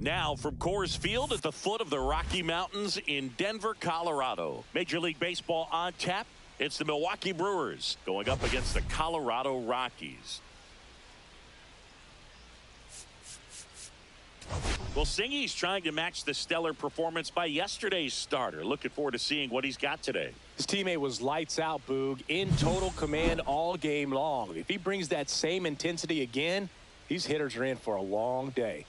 Now from Coors Field at the foot of the Rocky Mountains in Denver, Colorado. Major League Baseball on tap. It's the Milwaukee Brewers going up against the Colorado Rockies. Well, Singy's trying to match the stellar performance by yesterday's starter. Looking forward to seeing what he's got today. His teammate was lights out, Boog, in total command all game long. If he brings that same intensity again, these hitters are in for a long day.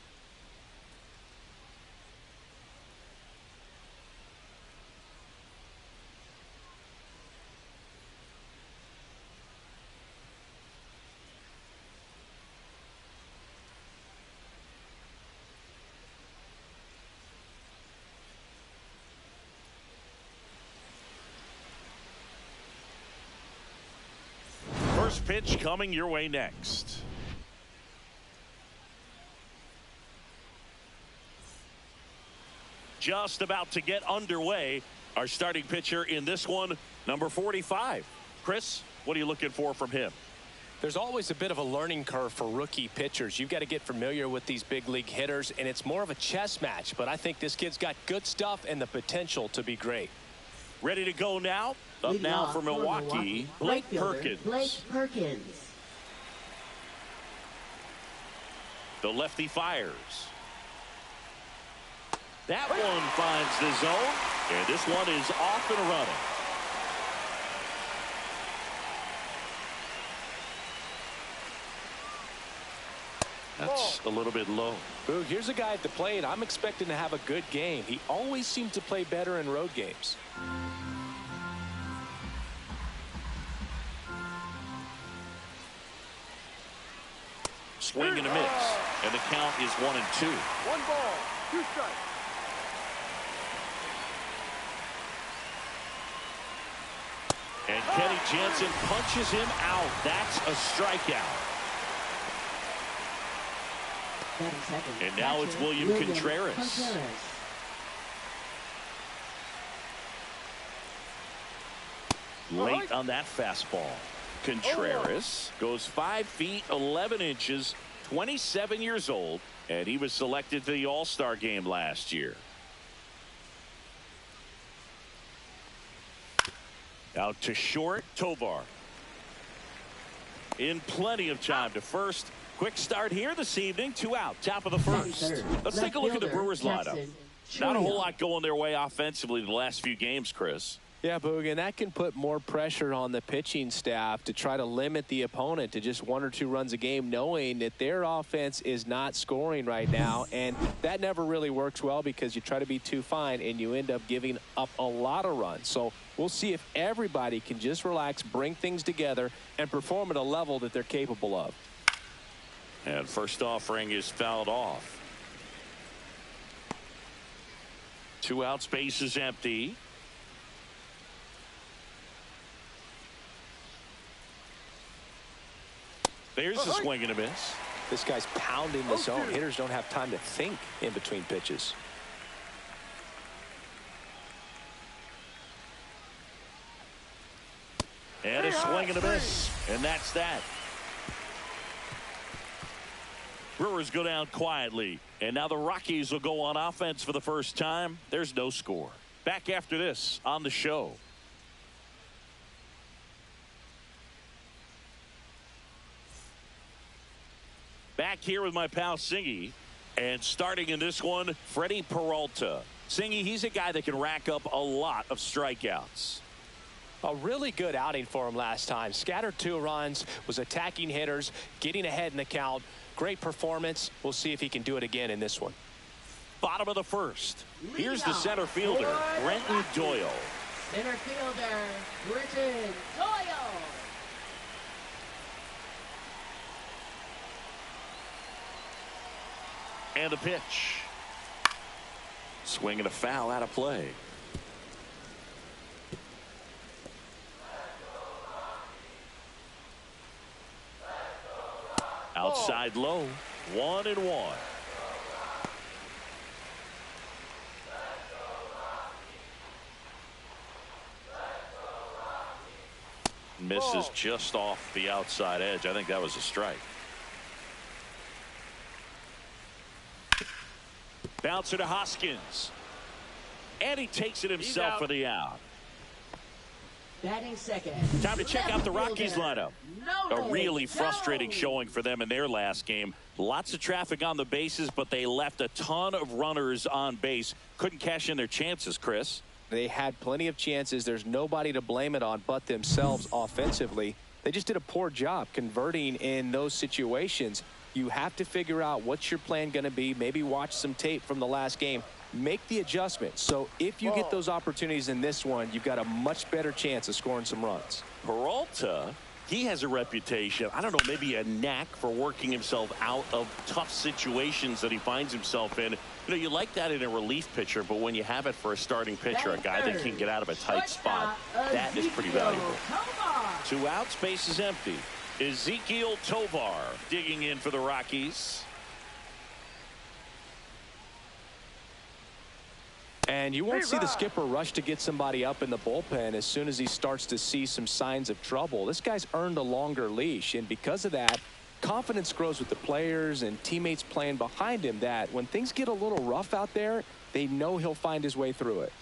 First pitch coming your way next. Just about to get underway. Our starting pitcher in this one, number 45. Chris, what are you looking for from him? There's always a bit of a learning curve for rookie pitchers. You've got to get familiar with these big league hitters, and it's more of a chess match. But I think this kid's got good stuff and the potential to be great. Ready to go now? Up now for Milwaukee, Blake Perkins. The lefty fires. That one finds the zone, and this one is off and running. That's a little bit low. Boog, here's a guy at the plate. I'm expecting to have a good game. He always seems to play better in road games. Swing and a miss, and the count is 1-2. 1 ball, 2 strikes. And Kenny Jansen punches him out. That's a strikeout. And now it's William Contreras. Late on that fastball. Contreras goes 5 feet 11 inches, 27 years old, and he was selected to the All-Star game last year. Out to short, Tovar. In plenty of time to first. Quick start here this evening. 2 out, top of the first. Let's take a look at the Brewers lineup. Not a whole lot going their way offensively the last few games, Chris. Yeah, Boog, and that can put more pressure on the pitching staff to try to limit the opponent to just 1 or 2 runs a game, knowing that their offense is not scoring right now. And that never really works well because you try to be too fine and you end up giving up a lot of runs. So we'll see if everybody can just relax, bring things together, and perform at a level that they're capable of. And first offering is fouled off. 2 out, space is empty. There's the swing and a miss. This guy's pounding the zone. Hitters don't have time to think in between pitches. And a swing and a miss. And that's that. Brewers go down quietly. And now the Rockies will go on offense for the first time. There's no score. Back after this on the show. Back here with my pal Singy, and starting in this one, Freddie Peralta. Singy, he's a guy that can rack up a lot of strikeouts. A really good outing for him last time. Scattered 2 runs, was attacking hitters, getting ahead in the count. Great performance. We'll see if he can do it again in this one. Bottom of the first. Here's the center fielder, Brenton Doyle. Center fielder, Brenton Doyle. And a pitch. Swing and a foul out of play. Outside low. 1-1. Misses just off the outside edge. I think that was a strike. Bouncer to Hoskins. And he takes it himself for the out. Batting second. Time to check out the Rockies lineup. A really frustrating No. showing for them in their last game. Lots of traffic on the bases, but they left a ton of runners on base. Couldn't cash in their chances, Chris. They had plenty of chances. There's nobody to blame it on but themselves offensively. They just did a poor job converting in those situations. You have to figure out what's your plan going to be. Maybe watch some tape from the last game. Make the adjustment. So if you get those opportunities in this one, you've got a much better chance of scoring some runs. Peralta, he has a reputation, I don't know, maybe a knack for working himself out of tough situations that he finds himself in. You know, you like that in a relief pitcher, but when you have it for a starting pitcher, a guy that can get out of a tight spot, that is pretty valuable. 2 outs, base is empty. Ezekiel Tovar digging in for the Rockies. And you won't see the skipper rush to get somebody up in the bullpen as soon as he starts to see some signs of trouble. This guy's earned a longer leash, and because of that, confidence grows with the players and teammates playing behind him, that when things get a little rough out there, they know he'll find his way through it.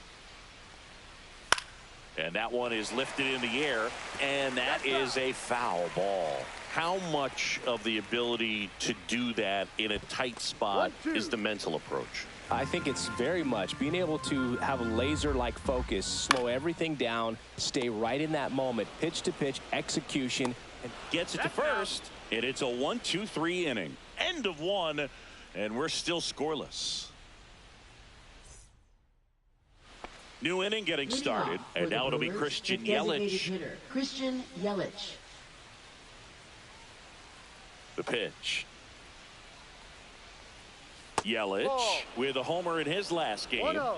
And that one is lifted in the air, and that is a foul ball. How much of the ability to do that in a tight spot is the mental approach? I think it's very much being able to have a laser-like focus, slow everything down, stay right in that moment, pitch to pitch execution, and gets it to first, and it's a 1-2-3 inning. End of one, and we're still scoreless. New inning getting started, and now it'll be Christian Yelich. Christian Yelich. The pitch. Yelich with a homer in his last game. 1-0.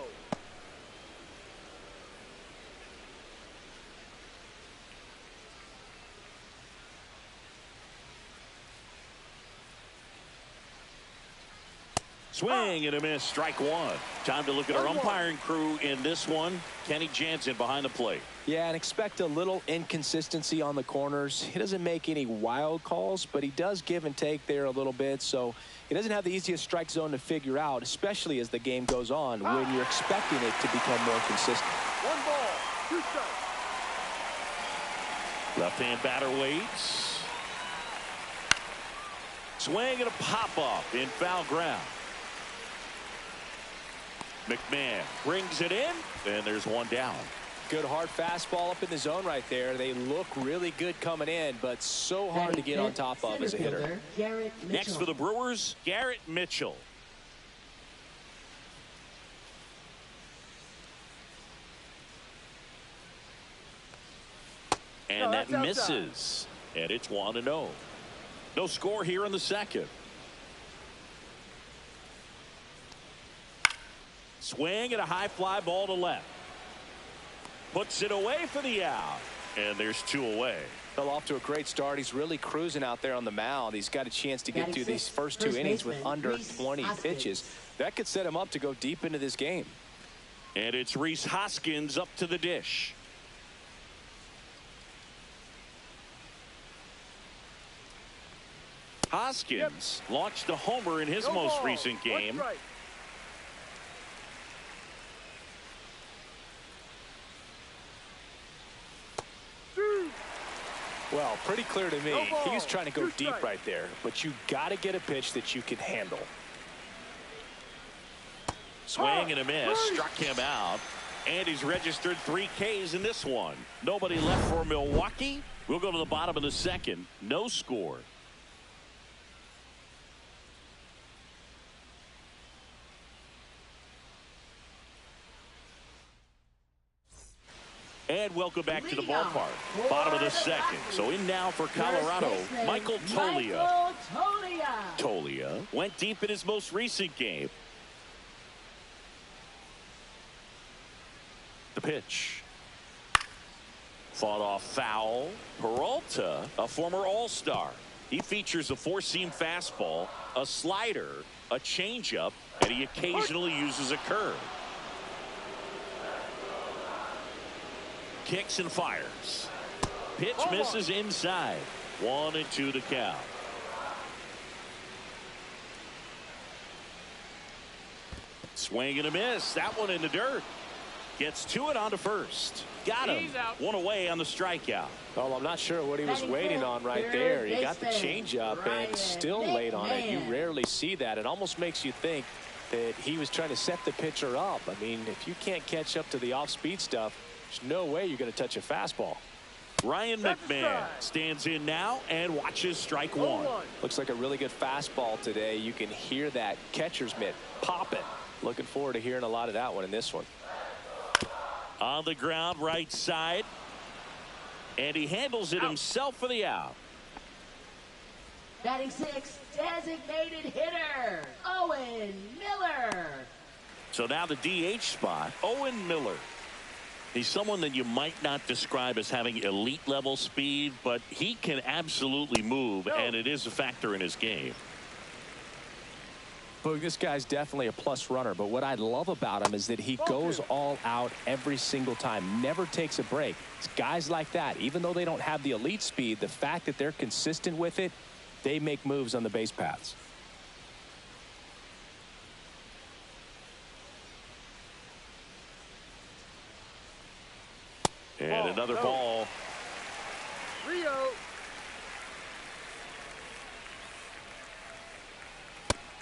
Swing and a miss, strike one. Time to look at our umpiring crew in this one. Kenny Jansen behind the plate. Yeah, and expect a little inconsistency on the corners. He doesn't make any wild calls, but he does give and take there a little bit. So he doesn't have the easiest strike zone to figure out, especially as the game goes on, when you're expecting it to become more consistent. 1 ball, 2 strikes. Left-hand batter waits. Swing and a pop-up in foul ground. McMahon brings it in, and there's one down. Good hard fastball up in the zone right there. They look really good coming in, but so hard to get on top of as a hitter. Next for the Brewers, Garrett Mitchell. And that misses. And it's 1-0. No score here in the second. Swing and a high fly ball to left. Puts it away for the out. And there's 2 away. Fell off to a great start. He's really cruising out there on the mound. He's got a chance to get through these first 2 innings with under 20 pitches. That could set him up to go deep into this game. And it's Rhys Hoskins up to the dish. Hoskins launched a homer in his most recent game. Well, pretty clear to me. He was trying to go deep right there, but you got to get a pitch that you can handle. Swing and a miss, struck him out, and he's registered 3 Ks in this one. Nobody left for Milwaukee. We'll go to the bottom of the second. No score. And welcome back to the ballpark. Bottom of the second. So in now for Colorado, Michael Toglia. Toglia went deep in his most recent game. The pitch. Fought off foul. Peralta, a former All-Star. He features a 4-seam fastball, a slider, a changeup, and he occasionally uses a curve. Kicks and fires. Pitch misses inside. 1-2 to count. Swing and a miss. That one in the dirt. Gets to it onto first. Got him. One away on the strikeout. Well, I'm not sure what he was waiting on right there. He got the changeup and still late on it. You rarely see that. It almost makes you think that he was trying to set the pitcher up. I mean, if you can't catch up to the off-speed stuff, there's no way you're going to touch a fastball. Ryan McMahon stands in now and watches strike one. Looks like a really good fastball today. You can hear that catcher's mitt popping. Looking forward to hearing a lot of that one in this one. On the ground, right side. And he handles it himself for the out. Batting sixth, designated hitter, Owen Miller. So now the DH spot, Owen Miller. He's someone that you might not describe as having elite level speed, but he can absolutely move, and it is a factor in his game. Boog, this guy's definitely a plus runner, but what I love about him is that he goes all out every single time, never takes a break. It's guys like that, even though they don't have the elite speed, the fact that they're consistent with it, they make moves on the base paths. And another ball. Rio.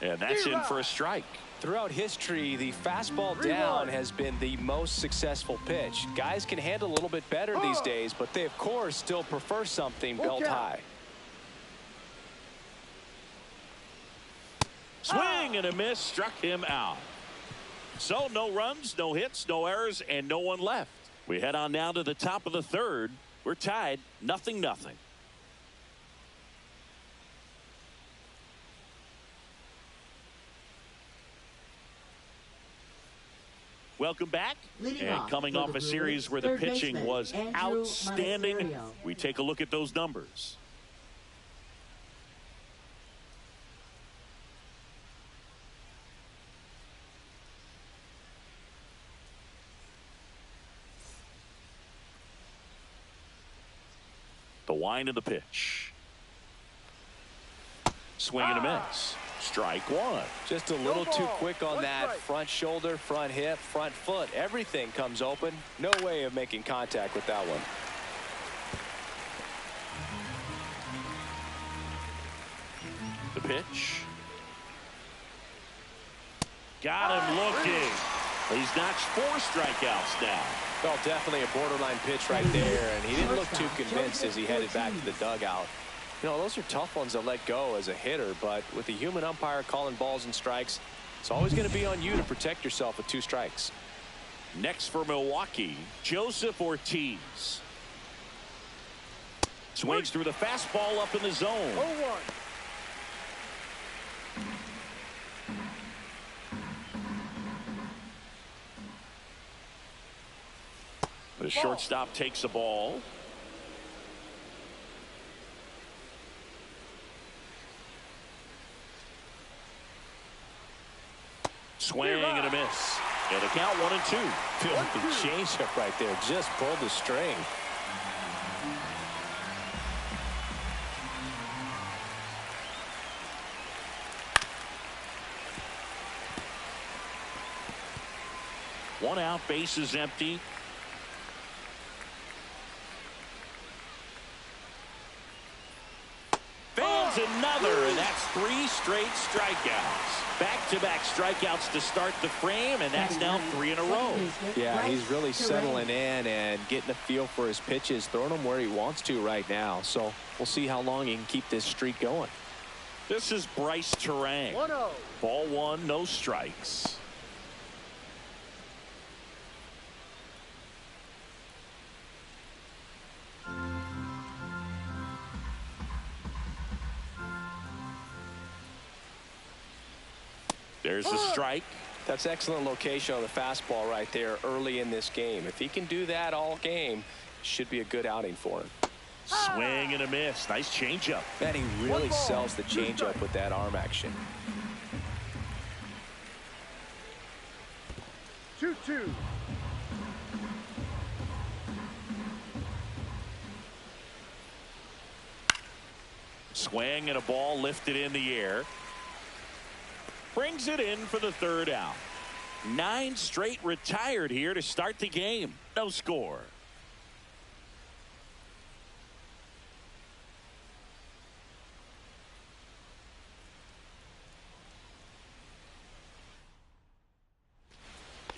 And that's in for a strike. Throughout history, the fastball down has been the most successful pitch. Guys can handle a little bit better these days, but they, of course, still prefer something belt high. Swing and a miss, struck him out. So no runs, no hits, no errors, and no one left. We head on now to the top of the third. We're tied 0-0. Welcome back. And coming off a series where the pitching was outstanding, we take a look at those numbers. The wind of the pitch. Swing and a miss. Strike one. Just a little too quick on that front shoulder, front hip, front foot. Everything comes open. No way of making contact with that one. The pitch. Got him looking. He's notched 4 strikeouts now. Well, definitely a borderline pitch right there, and he didn't look too convinced as he headed back to the dugout. You know, those are tough ones to let go as a hitter, but with the human umpire calling balls and strikes, it's always going to be on you to protect yourself with 2 strikes. Next for Milwaukee, Joseph Ortiz. Swings through the fastball up in the zone. 0-1. The shortstop takes a ball. Swing and a miss. And a count 1-2. Feel like the changeup right there just pulled the string. One out, base is empty. Fans another, and that's 3 straight strikeouts. Back-to-back strikeouts to start the frame, and that's now 3 in a row. Yeah, he's really settling in and getting a feel for his pitches, throwing them where he wants to right now. So we'll see how long he can keep this streak going. This is Bryce Terang. 1-0. Ball 1, no strikes. There's the strike. That's excellent location on the fastball right there early in this game. If he can do that all game, should be a good outing for him. Swing and a miss. Nice changeup. Man, he really sells the changeup with that arm action. 2-2. Swing and a ball lifted in the air. Brings it in for the 3rd out. 9 straight retired here to start the game. No score.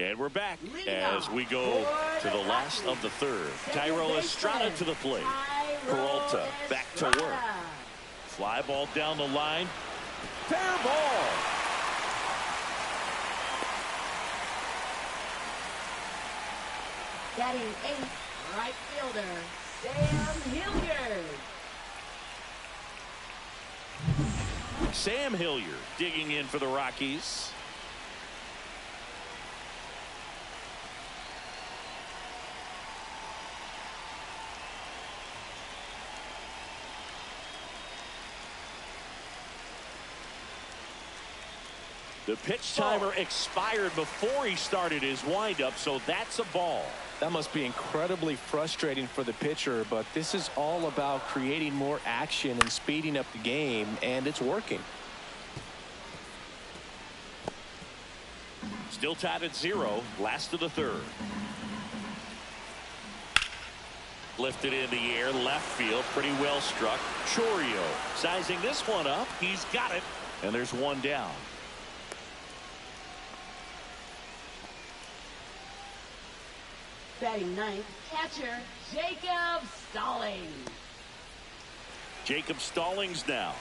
And we're back as we go to the last of the third. Thairo Estrada to the plate. Peralta back to work. Fly ball down the line. Fair ball. Batting 8th, right fielder, Sam Hilliard. Sam Hilliard digging in for the Rockies. The pitch timer expired before he started his windup, so that's a ball. That must be incredibly frustrating for the pitcher, but this is all about creating more action and speeding up the game, and it's working. Still tied at 0, last of the third. Lifted in the air, left field, pretty well struck. Chorio sizing this one up. He's got it, and there's one down. Batting 9th, catcher, Jacob Stallings. Jacob Stallings now.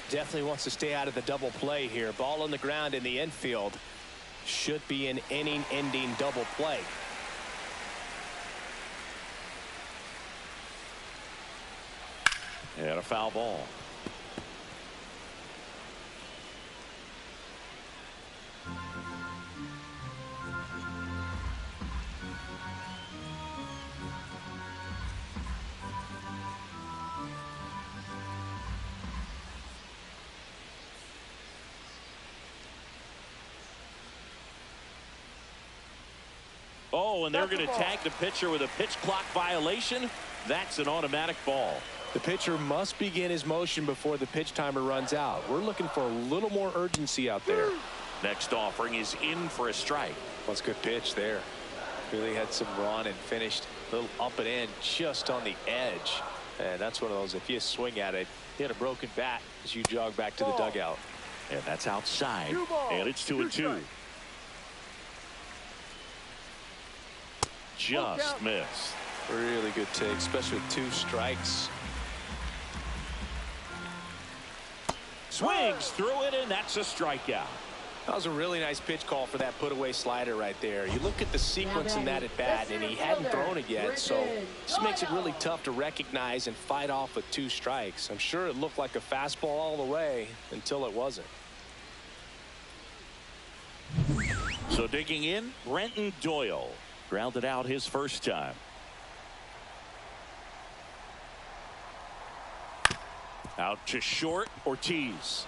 Definitely wants to stay out of the double play here. Ball on the ground in the infield. Should be an inning-ending double play. And a foul ball. Oh, and they're going to tag the pitcher with a pitch clock violation. That's an automatic ball. The pitcher must begin his motion before the pitch timer runs out. We're looking for a little more urgency out there. Next offering is in for a strike. That's a good pitch there. Really had some run and finished a little up and in just on the edge. And that's one of those, if you swing at it, hit a broken bat as you jog back to the dugout. And that's outside. And it's 2-2. Just missed. Really good take, especially with 2 strikes. Swings through it, and that's a strikeout. That was a really nice pitch call for that put-away slider right there. You look at the sequence in that at-bat, and he hadn't thrown it yet, so this makes it really tough to recognize and fight off with 2 strikes. I'm sure it looked like a fastball all the way until it wasn't. So digging in, Brenton Doyle. Grounded out his first time. Out to short, Ortiz.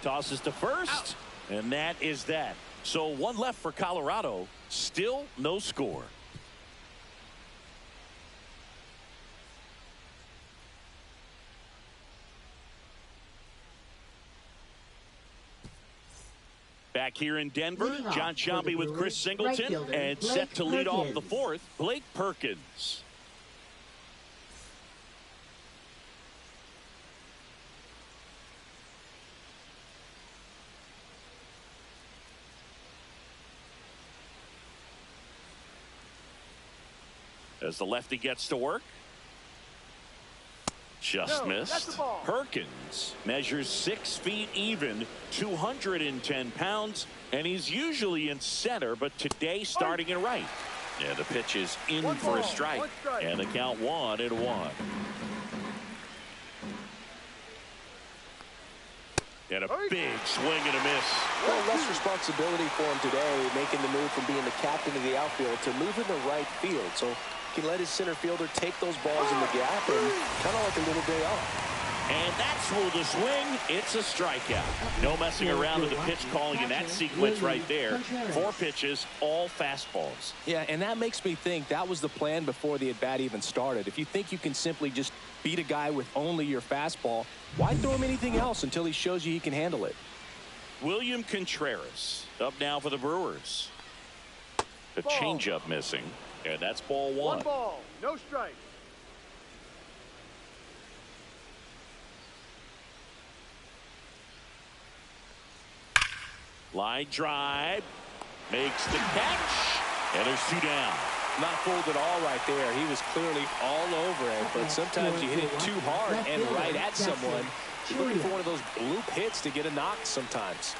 Tosses to first, and that is that. So 1 left for Colorado. Still no score. Back here in Denver, John Sciambi with Chris Singleton, and set to lead off the 4th, Blake Perkins. As the lefty gets to work. Just missed. Perkins measures 6 feet even, 210 pounds, and he's usually in center, but today starting in right. And the pitch is in for a strike, and the count 1-1. And a big swing and a miss. Well, less responsibility for him today, making the move from being the captain of the outfield to move in the right field. So he can let his center fielder take those balls in the gap and kind of like a little day off. And that's ruled a swing. It's a strikeout. No messing around with the pitch calling in that sequence right there. 4 pitches, all fastballs. Yeah, and that makes me think that was the plan before the at-bat even started. If you think you can simply just beat a guy with only your fastball, why throw him anything else until he shows you he can handle it? William Contreras up now for the Brewers. A Ball. changeup missing, and that's ball one. One ball, no strike. Line drive, makes the catch, and there's two down. Not fooled at all right there. He was clearly all over it, but sometimes you hit it too hard and right at someone. You're looking for one of those bloop hits to get a knock sometimes.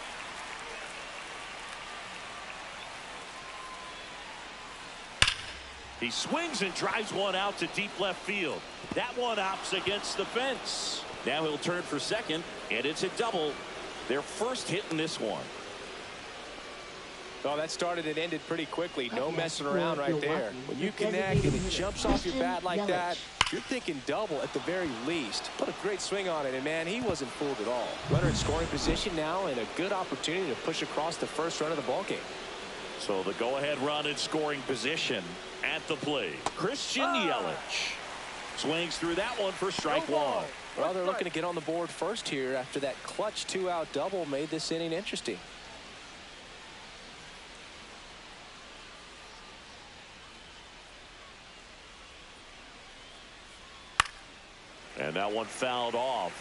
He swings and drives one out to deep left field. That one opts against the fence. Now he'll turn for second, and it's a double. Their first hit in this one. Oh, that started and ended pretty quickly. No messing around right there. When you connect and it jumps off your bat like that, you're thinking double at the very least. Put a great swing on it, and man, he wasn't fooled at all. Runner in scoring position now, and a good opportunity to push across the first run of the ballgame. So the go-ahead run in scoring position at the plate. Christian Yelich swings through that one for strike one. Well, they're looking to get on the board first here after that clutch two-out double made this inning interesting. And that one fouled off.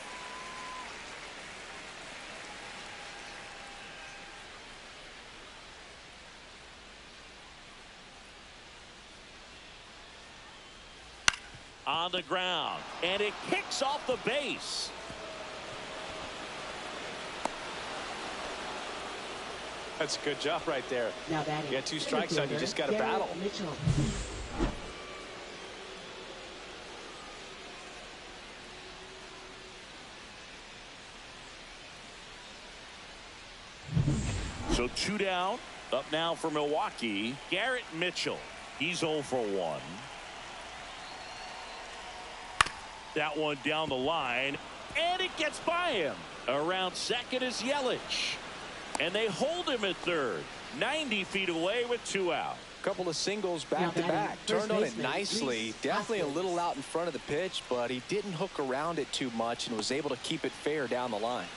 On the ground, and it kicks off the base. That's a good job right there. Now batting. You got two strikes on you, just got to battle. Mitchell. So two down. Up now for Milwaukee, Garrett Mitchell. He's 0 for 1. That one down the line, and it gets by him. Around second is Yelich, and they hold him at third. 90 feet away with 2 out. Couple of singles back to back. Turned on it nicely. Definitely a little out in front of the pitch, but he didn't hook around it too much and was able to keep it fair down the line.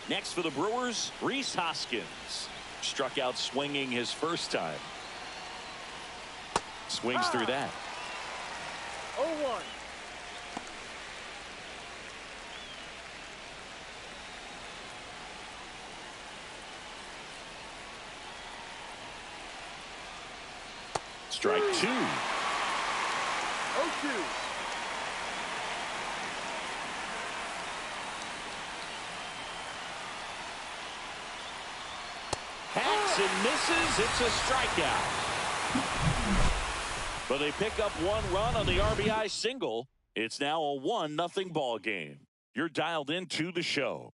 Next for the Brewers, Rhys Hoskins. Struck out swinging his first time. Swings through that. 0-1. Strike 2. 0-2. Hacks and misses. It's a strikeout. But they pick up 1 run on the RBI single. It's now a 1-0 ball game. You're dialed into the show.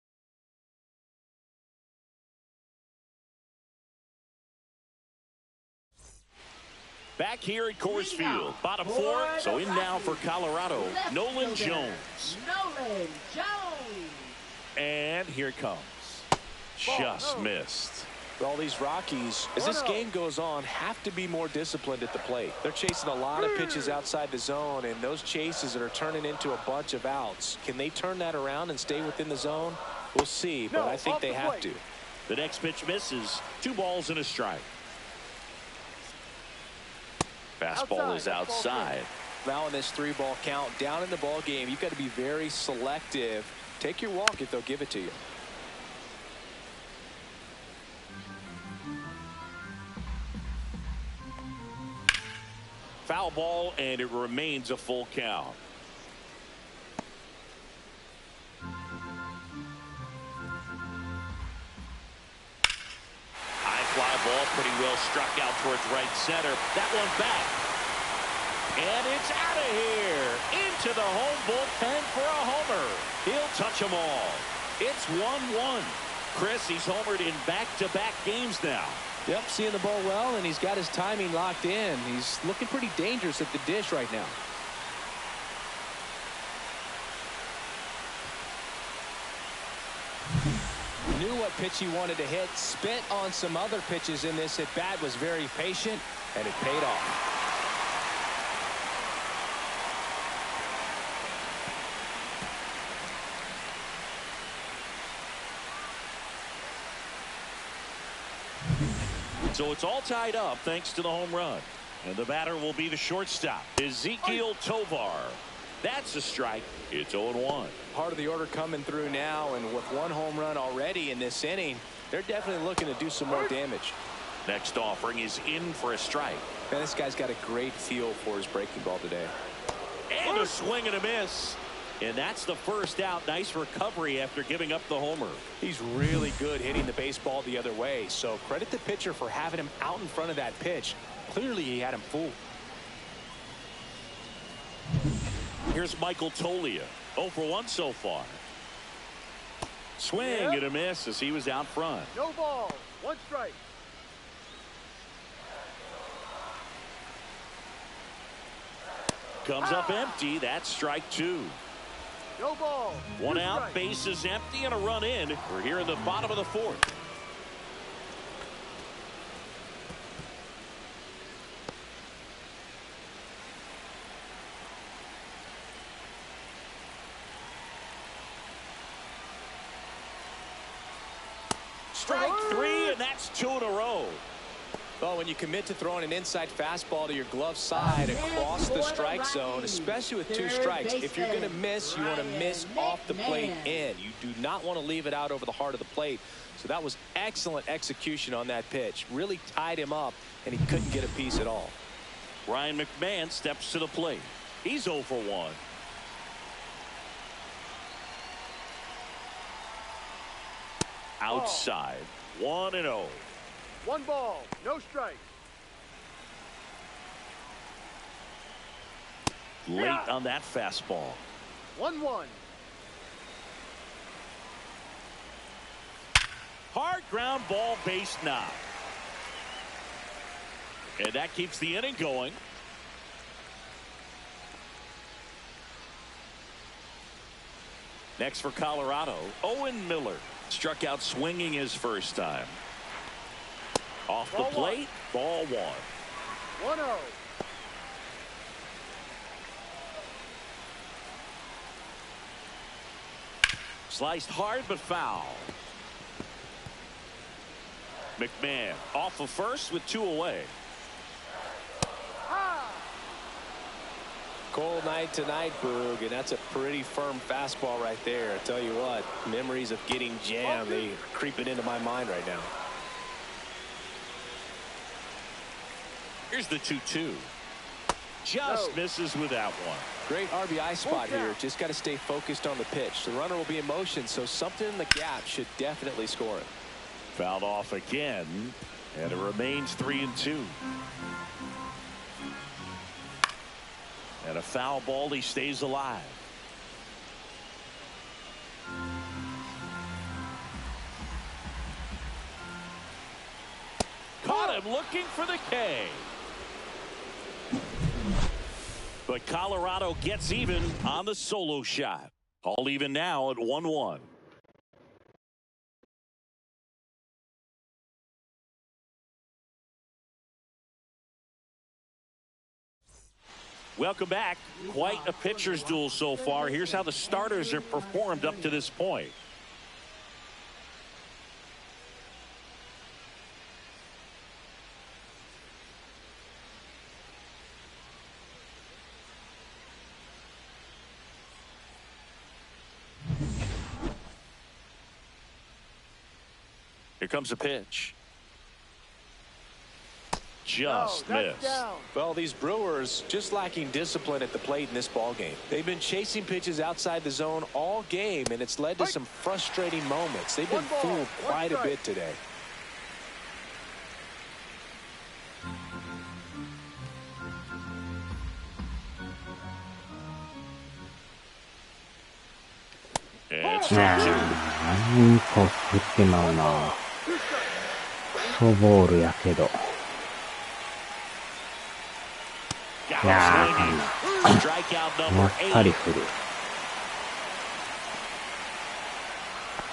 Back here at Coors Field, bottom 4. So in now for Colorado, Nolan Jones. Nolan Jones. And here it comes. Just missed. All these Rockies, as this game goes on, have to be more disciplined at the plate. They're chasing a lot of pitches outside the zone, and those chases that are turning into a bunch of outs. Can they turn that around and stay within the zone? We'll see, but I think they have to. The next pitch misses. 2 balls and a strike. Fastball is outside. Now in this 3-ball count, down in the ball game, you've got to be very selective. Take your walk if they'll give it to you. Foul ball, and it remains a full count. High fly ball, pretty well struck out towards right center. That one back. And it's out of here. Into the home bullpen for a homer. He'll touch them all. It's 1-1. Chris, he's homered in back-to-back games now. Yep, seeing the ball well, and he's got his timing locked in. He's looking pretty dangerous at the dish right now. Knew what pitch he wanted to hit. Spit on some other pitches in this at-bat. Was very patient, and it paid off. So it's all tied up thanks to the home run. And the batter will be the shortstop, Ezekiel Tovar. That's a strike. It's 0-1. Part of the order coming through now, and with one home run already in this inning, they're definitely looking to do some more damage. Next offering is in for a strike. Man, this guy's got a great feel for his breaking ball today. And a swing and a miss. And that's the first out. Nice recovery after giving up the homer. He's really good hitting the baseball the other way, so credit the pitcher for having him out in front of that pitch. Clearly he had him fooled. Here's Michael Tolia. 0 for 1 so far. Swing and a miss as he was out front. No ball. 1 strike. Comes up empty. That's strike 2. No ball. 1 2 out, strikes. bases empty, and a run in. We're here in the bottom of the 4th. Strike 3, and that's 2 in a row. Well, when you commit to throwing an inside fastball to your glove side across the strike zone, especially with 2 strikes, if you're going to miss, you want to miss off the plate in. You do not want to leave it out over the heart of the plate. So that was excellent execution on that pitch. Really tied him up, and he couldn't get a piece at all. Ryan McMahon steps to the plate. He's 0 for 1. Outside. 1-0. 1 ball. No strike. Late on that fastball. 1-1. Hard ground ball, base knock. And that keeps the inning going. Next for Colorado, Owen Miller. Struck out swinging his first time. Off the plate, ball 1. 1-0. Sliced hard but foul. McMahon off of first with 2 away. Cold night tonight, Boog, and that's a pretty firm fastball right there. I tell you what, memories of getting jammed, they are creeping into my mind right now. Here's the 2-2. Just misses with that one. Great RBI spot here. Just got to stay focused on the pitch. The runner will be in motion, so something in the gap should definitely score it. Fouled off again, and it remains 3-2. And a foul ball, he stays alive. Caught him looking for the K. But Colorado gets even on the solo shot. All even now at 1-1. Welcome back. Quite a pitcher's duel so far. Here's how the starters have performed up to this point. Here comes a pitch. Just missed. Well, these Brewers just lacking discipline at the plate in this ball game. They've been chasing pitches outside the zone all game, and it's led to some frustrating moments. They've been fooled quite a bit today. It's 2-2. インコース振ってまうな。クソボールやけど。いやー、もったり振る。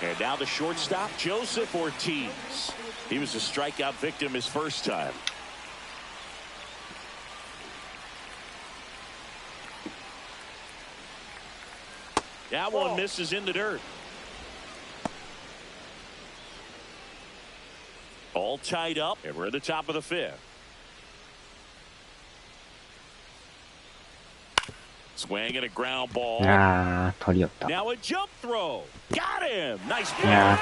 And now the shortstop, Joseph Ortiz. He was a strikeout victim his first time. That one misses in the dirt. All tied up, and we're at the top of the fifth. Swing and a ground ball. ああ、取り寄った。 Now a jump throw. Got him. Nice よっし play. ゃ。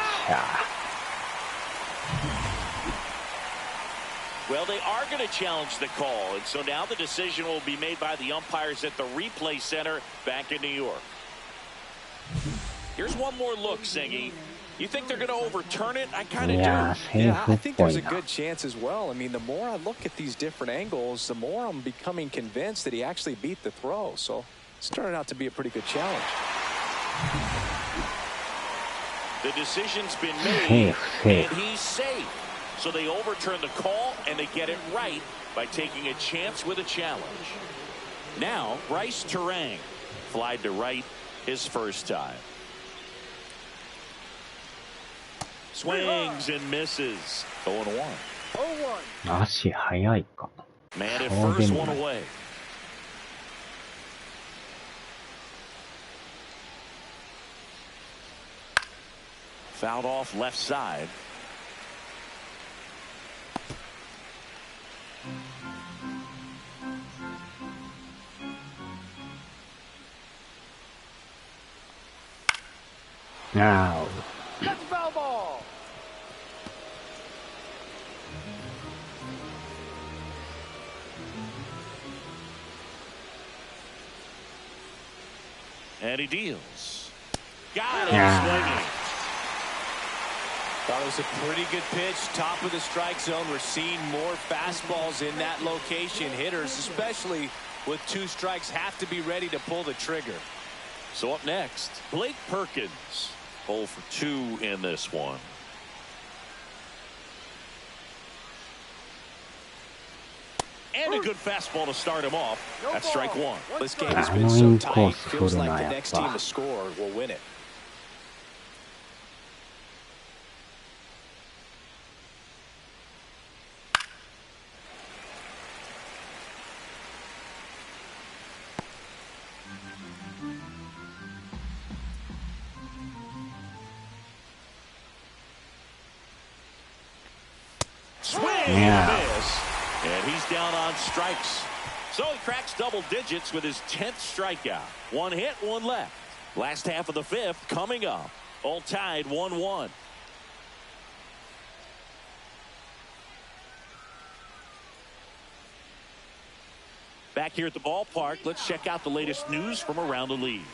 Well, they are going to challenge the call, and so now the decision will be made by the umpires at the replay center back in New York. Here's one more look, Singy. You think they're going to overturn it? I kind of do. いやー、セー Yeah, フ I っ think ぽ there's い a な。 good chance as well. I mean, the more I look at these different angles, the more I'm becoming convinced that he actually beat the throw. So it's turning out to be a pretty good challenge. The decision's been セ made, ーフ、セー and フ。 he's safe. So they overturn the call, and they get it right by taking a chance with a challenge. Now, Bryce Terang flied to right his first time. Swings and misses. 0-1. 0-1. 足速いか。 Man at そうで first, も one ない。 away. Fouled off left side. Now. That's foul ball. And he deals. Got him Yeah. swinging. That was a pretty good pitch, top of the strike zone. We're seeing more fastballs in that location. Hitters, especially with 2 strikes, have to be ready to pull the trigger. So up next, Blake Perkins. 0 for 2 in this one. And a good fastball to start him off. No That's strike ball. 1. This game has Ah, been no so in tight. course Feels for like the na next yappa. team to score will win it. Swing Yeah. and a miss. And he's down on strikes. So he cracks double digits with his 10th strikeout. 1 hit, 1 left. Last half of the 5th coming up. All tied 1-1. Back here at the ballpark, let's check out the latest news from around the league.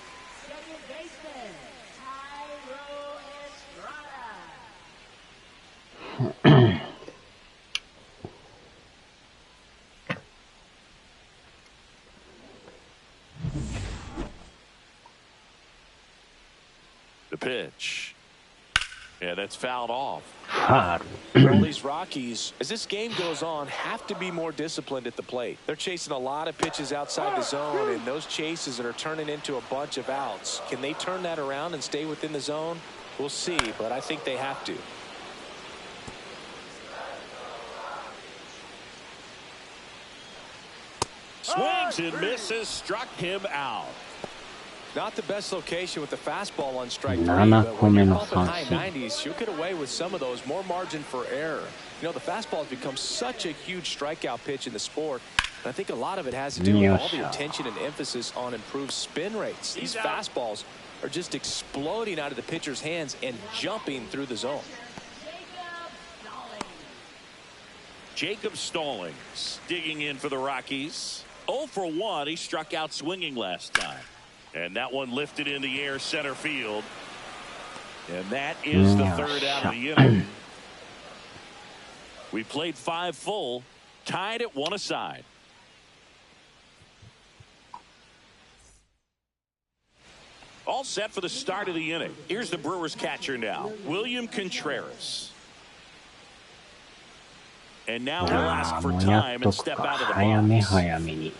Second baseman, Tyro Estrada. The pitch. Yeah, that's fouled off. ファール。 Well, these Rockies, as this game goes on, have to be more disciplined at the plate. They're chasing a lot of pitches outside the zone, and those chases are turning into a bunch of outs. Can they turn that around and stay within the zone? We'll see, but I think they have to. Swings and misses, struck him out. Not the best location with the fastball on strike 3, 7 but 個 when 目 you're の pumping 三 high 振。 90s, you'll get away with some of those, more margin for error. You know, the fastball has become such a huge strikeout pitch in the sport, and I think a lot of it has to do with all the Yes. attention and emphasis on improved spin rates. These fastballs are just exploding out of the pitcher's hands and jumping through the zone. Jacob Stallings digging in for the Rockies. 0 for 1. He struck out swinging last time. And that one lifted in the air center field. And that is the third out of the inning. We played 5 full, tied at 1 aside. All set for the start of the inning. Here's the Brewers catcher now, William Contreras. And now he'll あ ask あ、 for もうや time っと and く step か。 out of the 早め box. 早めに。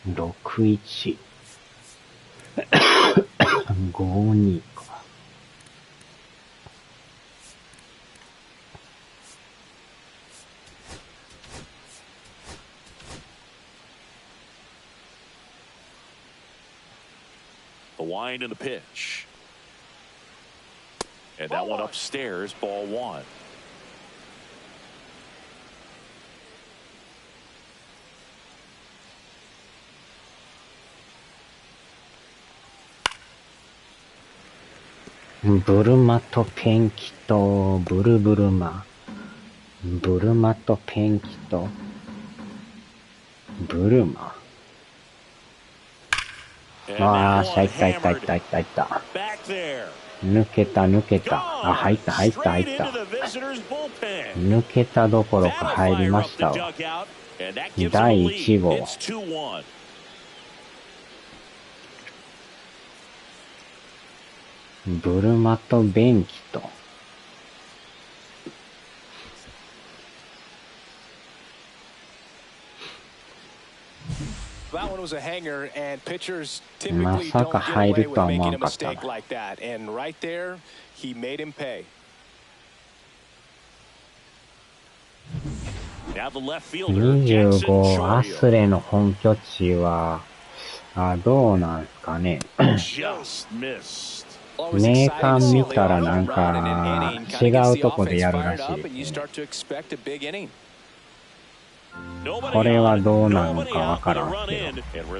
6-1。5-2か。The wind and the pitch. And that one upstairs, ball one.ブルマとペンキとブルブルマ。ブルマとペンキとブルマ。ああ、いったいったいったいったいった。抜けた抜けた。あ、入った入った入った。抜けたどころか入りましたわ。第1号。ブルマとベンキと。That one was a hanger, and pitchers typically don't get away with making a mistake like that. And right there, he made him pay. Now the left fielder, Jackson 25アスレの本拠地はどうなんすかね。メーカー見たらなんか違うとこでやるらしいですね。これはどうなのかわからんけど。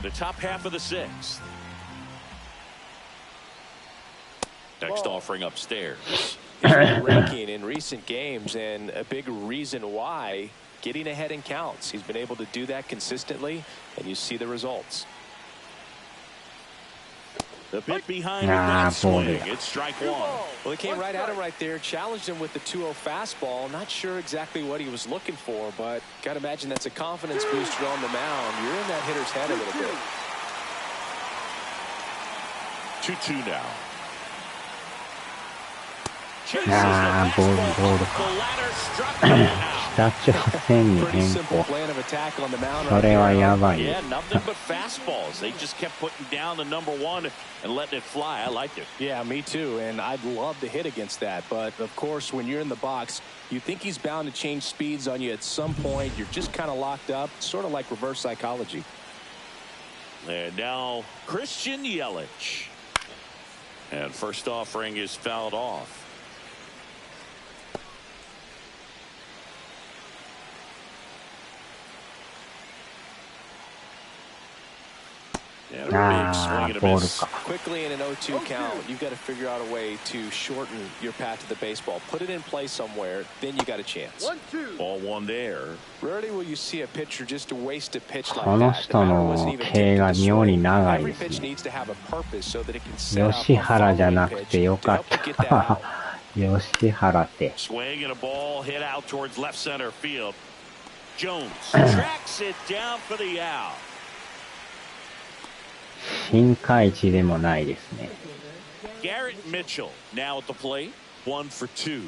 Next offering upstairs. He's been ranking in recent games, and a big reason why, getting ahead in counts. He's been able to do that consistently, and you see the results. The bit behind that swing. It's strike one. Well, he came right at him right there, challenged him with the 2-0 fastball. Not sure exactly what he was looking for, but got to imagine that's a confidence booster on the mound. You're in that hitter's head a little bit. 2-2 now. ボールか。北朝鮮に変更。それはやばい。Yeah, nothing but fastballs. They just kept putting down the number one and letting it fly. I like it. Yeah, me too. And I'd love to hit against that. But of course, when you're in the box, you think he's bound to change speeds on you at some point. You're just kind of locked up, sort of like reverse psychology. And now Christian Yelich. And first offering is fouled off. Quickly in an 0-2 count, you've got to figure out a way to shorten your path to the baseball. Put it in play somewhere, then you got a chance. Ball one there. Rarely will you see a pitcher just waste a pitch like that. この人の手が妙に長いですね。吉原じゃなくてよかった。吉原手。Swing and a ball hit out towards left center field. Jones tracks it down for the out. 深海地でもないですね。Garrett Mitchell now at the plate. 1 for 2.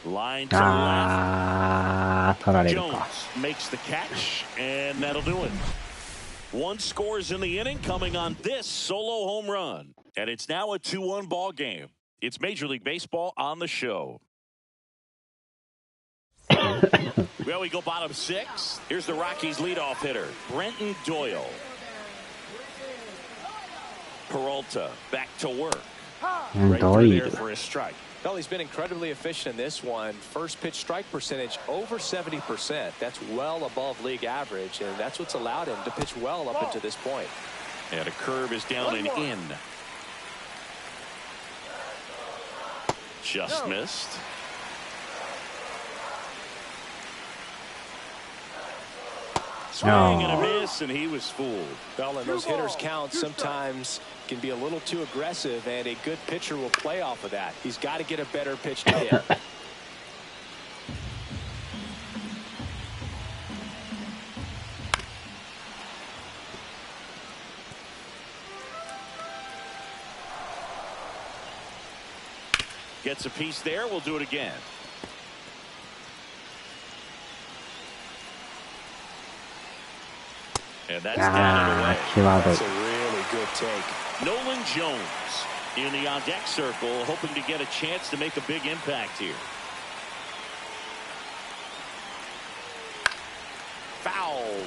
Line to left. 取られるか。Jones makes the catch, and that'll do it. One scores in the inning, coming on this solo home run, and it's now a 2-1 ball game. It's Major League Baseball on the show. Well, we go bottom 6. Here's the Rockies leadoff hitter, Brenton Doyle. Peralta back to work. Right through there for a strike. Well, he's been incredibly efficient in this one. First pitch strike percentage over 70%. That's well above league average, and that's what's allowed him to pitch well up until this point. And a curve is down and in. Just missed. Swing and a miss, and he was fooled. Well, and those hitters' counts sometimes can be a little too aggressive, and a good pitcher will play off of that. He's got to get a better pitch to hit. Gets a piece there. We'll do it again. And that's down and away. That's a really good take. Nolan Jones in the on-deck circle, hoping to get a chance to make a big impact here.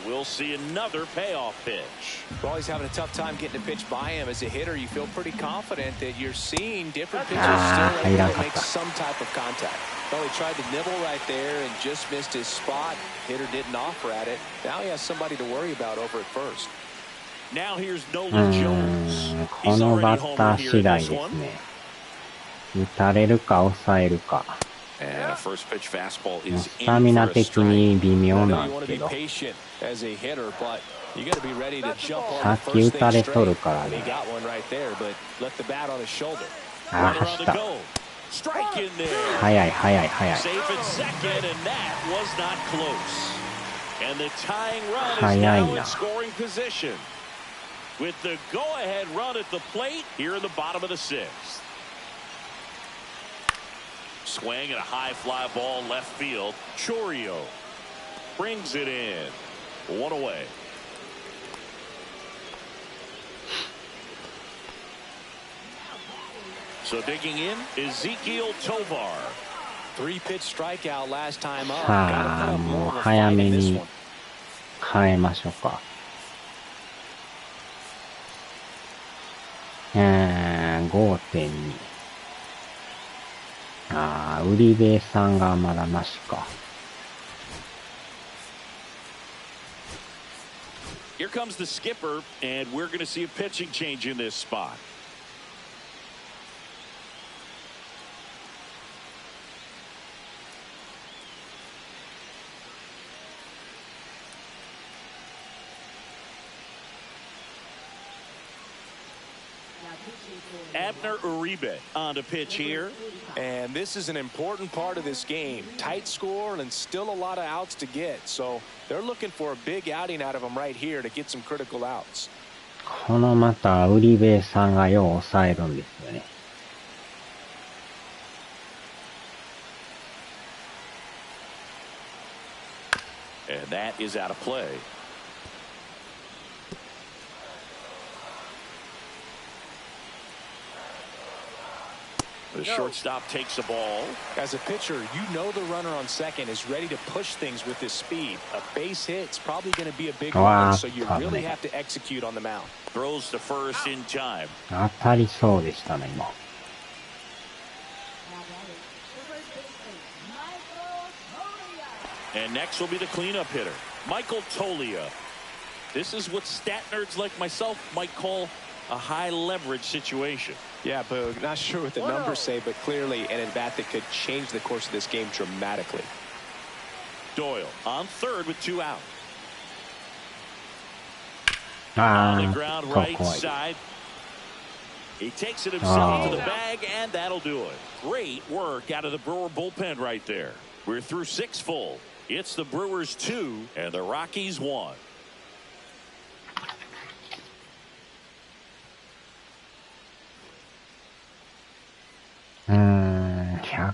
we'll see another payoff pitch. Well, he's having a tough time getting a pitch by him. As a hitter, you feel pretty confident that you're seeing different pitches still able to make some type of contact. Well, he tried to nibble right there and just missed his spot. Hitter didn't offer at it. Now he has somebody to worry about over at first. Now here's Nolan Jones. このバッター次第ですね。打たれるか抑えるか。And a first pitch fastball is スタミナ的に微妙なんけど。さっき打たれとるからね。あ、走った。早い早い早い。早いな。With the go-ahead run at the plate here in the bottom of the sixth. Swing and a high fly ball left field. Chorio brings it in. One away. So digging in, Ezequiel Tovar. 3-pitch strikeout last time up. さあ、もう早めに変えましょうか。5.2。ああ、売り部さんがまだなしか。Here comes the skipper, and we're going to see a pitching change in this spot. Abner Uribe on to pitch here. And this is an important part of this game. Tight score and still a lot of outs to get. So they're looking for a big outing out of him right here to get some critical outs. このまたウリベさんがよう抑えるんですよね。And that is out of play. The shortstop takes the ball. As a pitcher, you know the runner on second is ready to push things with his speed. A base hit's probably going to be a big one, so you really have to execute on the mound. Throws to first in time. 当たりそうでしたね、今。And next will be the cleanup hitter, Michael Tolia. This is what stat nerds like myself might call a high leverage situation. Yeah, Boog, not sure what the numbers say, but clearly an at-bat that could change the course of this game dramatically. Doyle on third with 2 out. On the ground right side. He takes it himself to the bag, and that'll do it. Great work out of the Brewer bullpen right there. We're through 6 full. It's the Brewers 2 and the Rockies 1.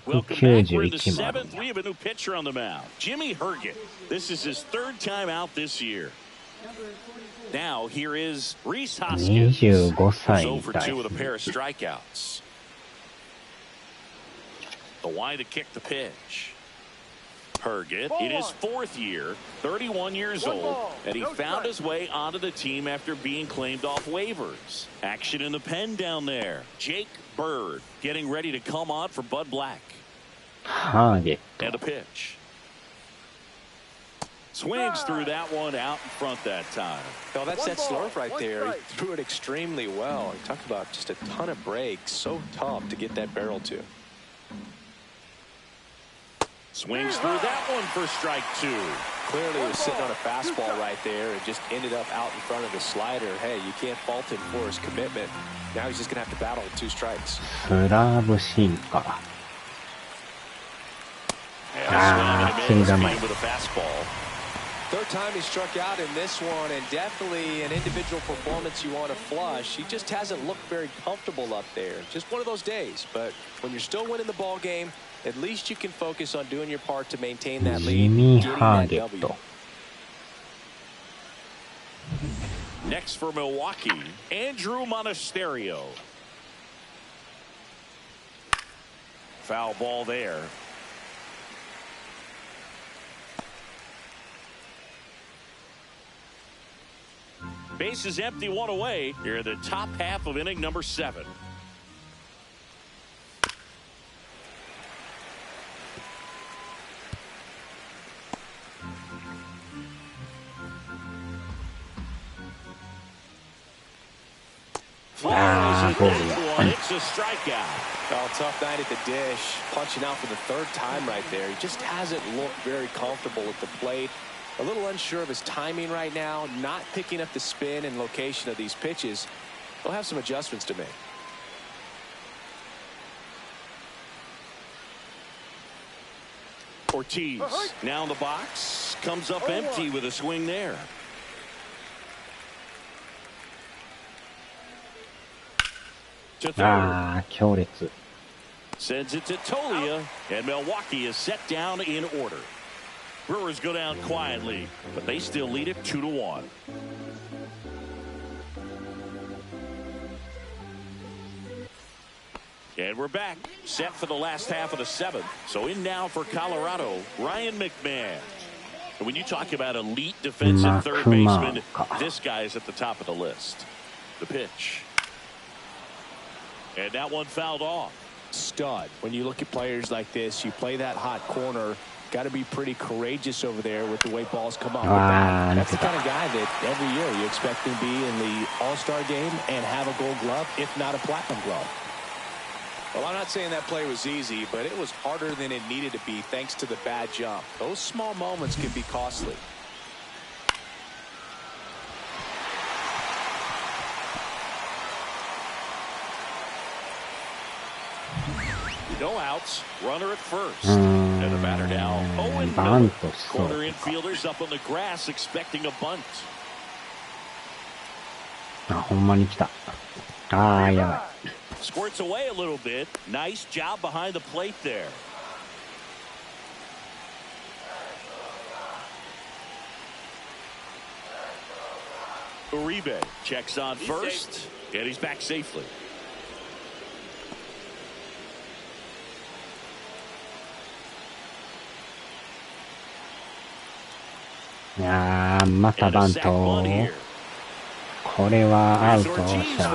Welcome back. We're in the 7th. We have a new pitcher on the mound, Jimmy Herget. This is his 3rd time out this year. Now here is Rhys Hoskins. 25歳 0 for 2 with a pair of strikeouts. The wind to kick the pitch. Herget in his 4th year, 31 years old, and he found his way onto the team after being claimed off waivers. Action in the pen down there. Jake Bird getting ready to come on for Bud Black. Herget. And a pitch. Swings through that one out in front that time. Well, that's that slurve right there. He threw it extremely well. He talked about just a ton of breaks. So tough to get that barrel to. Swings through that one for strike 2. Clearly he was sitting on a fastball right there and just ended up out in front of the slider. Hey, you can't fault him for his commitment. Now he's just going to have to battle with 2 strikes. スラーブシンカー。死んだ前。Third time he struck out in this one, and definitely an individual performance you want to flush. He just hasn't looked very comfortable up there. Just one of those days. But when you're still winning the ball game, at least you can focus on doing your part to maintain that lead. Jimmy Herget. Next for Milwaukee, Andrew Monasterio. Foul ball there. Base is empty, one away. Here in the top half of inning number 7. It's a strikeout. Oh, tough night at the dish. Punching out for the 3rd time right there. He just hasn't looked very comfortable at the plate. A little unsure of his timing right now. Not picking up the spin and location of these pitches. He'll have some adjustments to make. Ortiz now in the box. Comes up empty with a swing there.強烈. Sends it to Tolia, and Milwaukee is set down in order. Brewers go down quietly, but they still lead it 2-1. And we're back, set for the last half of the 7th. So in now for Colorado, Ryan McMahon. And when you talk about elite defensive third baseman, this guy is at the top of the list. The pitch. And that one fouled off. Stud. When you look at players like this, you play that hot corner. Got to be pretty courageous over there with the way balls come off the bat. That's the kind of guy that every year you expect him to be in the All-Star game and have a Gold Glove, if not a Platinum Glove. Well, I'm not saying that play was easy, but it was harder than it needed to be thanks to the bad jump. Those small moments can be costly. No outs, runner at first. And the batter now 0-0. Corner infielders up on the grass expecting a bunt. ほんまに来た。やばい。 Squirts away a little bit. Nice job behind the plate there. Uribe checks on first, and he's back safely. またバント。これはアウトした。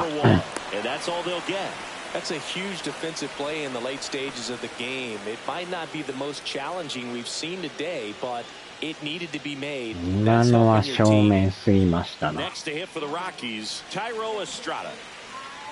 And that's all they'll get. That's a huge defensive play in the late stages of the game. It might not be the most challenging we've seen today, but it needed to be made. 今のは正面すぎましたな。 Next to hit for the Rockies, Tyro Estrada.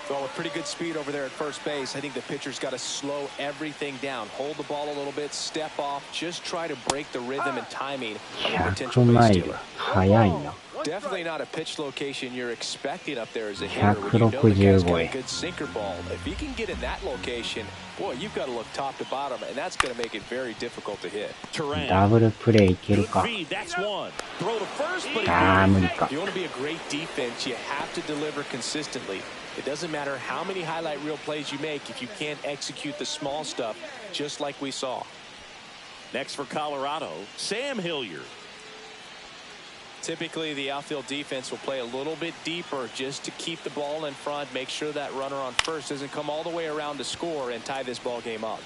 Well, with pretty good speed over there at first base, I think the pitcher's got to slow everything down. Hold the ball a little bit, step off, just try to break the rhythm and timing of a potential base stealer. 速いな。 Definitely not a pitch location you're expecting up there as a hitter. When you know the guy's got a good sinker ball. If he can get in that location, boy, you've got to look top to bottom, and that's going to make it very difficult to hit. ダブルプレーいけるか。 That's one. Throw to first, but 無理か。 If you want to be a great defense, you have to deliver consistently. It doesn't matter how many highlight reel plays you make if you can't execute the small stuff, just like we saw. Next for Colorado, Sam Hilliard. Typically, the outfield defense will play a little bit deeper just to keep the ball in front, make sure that runner on first doesn't come all the way around to score and tie this ball game up.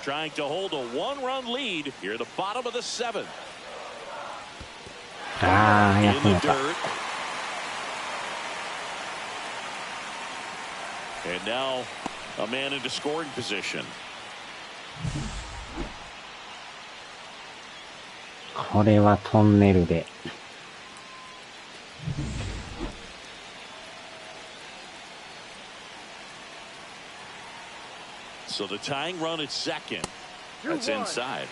Trying to hold a one-run lead here at the bottom of the 7th. In the dirt. And now a man into scoring position. これはトンネルで。 So the tying run at second. That's inside.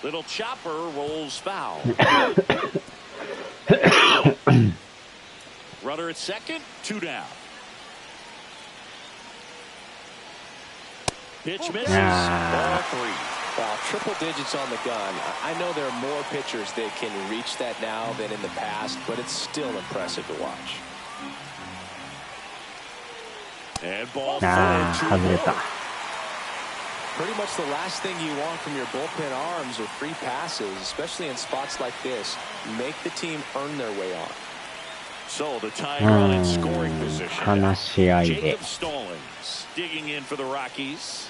Little chopper rolls foul. Runner at second, 2 down. Pitch misses. Ball 3. Wow, triple digits on the gun. I know there are more pitchers that can reach that now than in the past, but it's still impressive to watch. And ball 4, 2. Pretty much the last thing you want from your bullpen arms are free passes, especially in spots like this. Make the team earn their way on. So the tying run in scoring position. 悲しい相手。 Jacob Stallings digging in for the Rockies.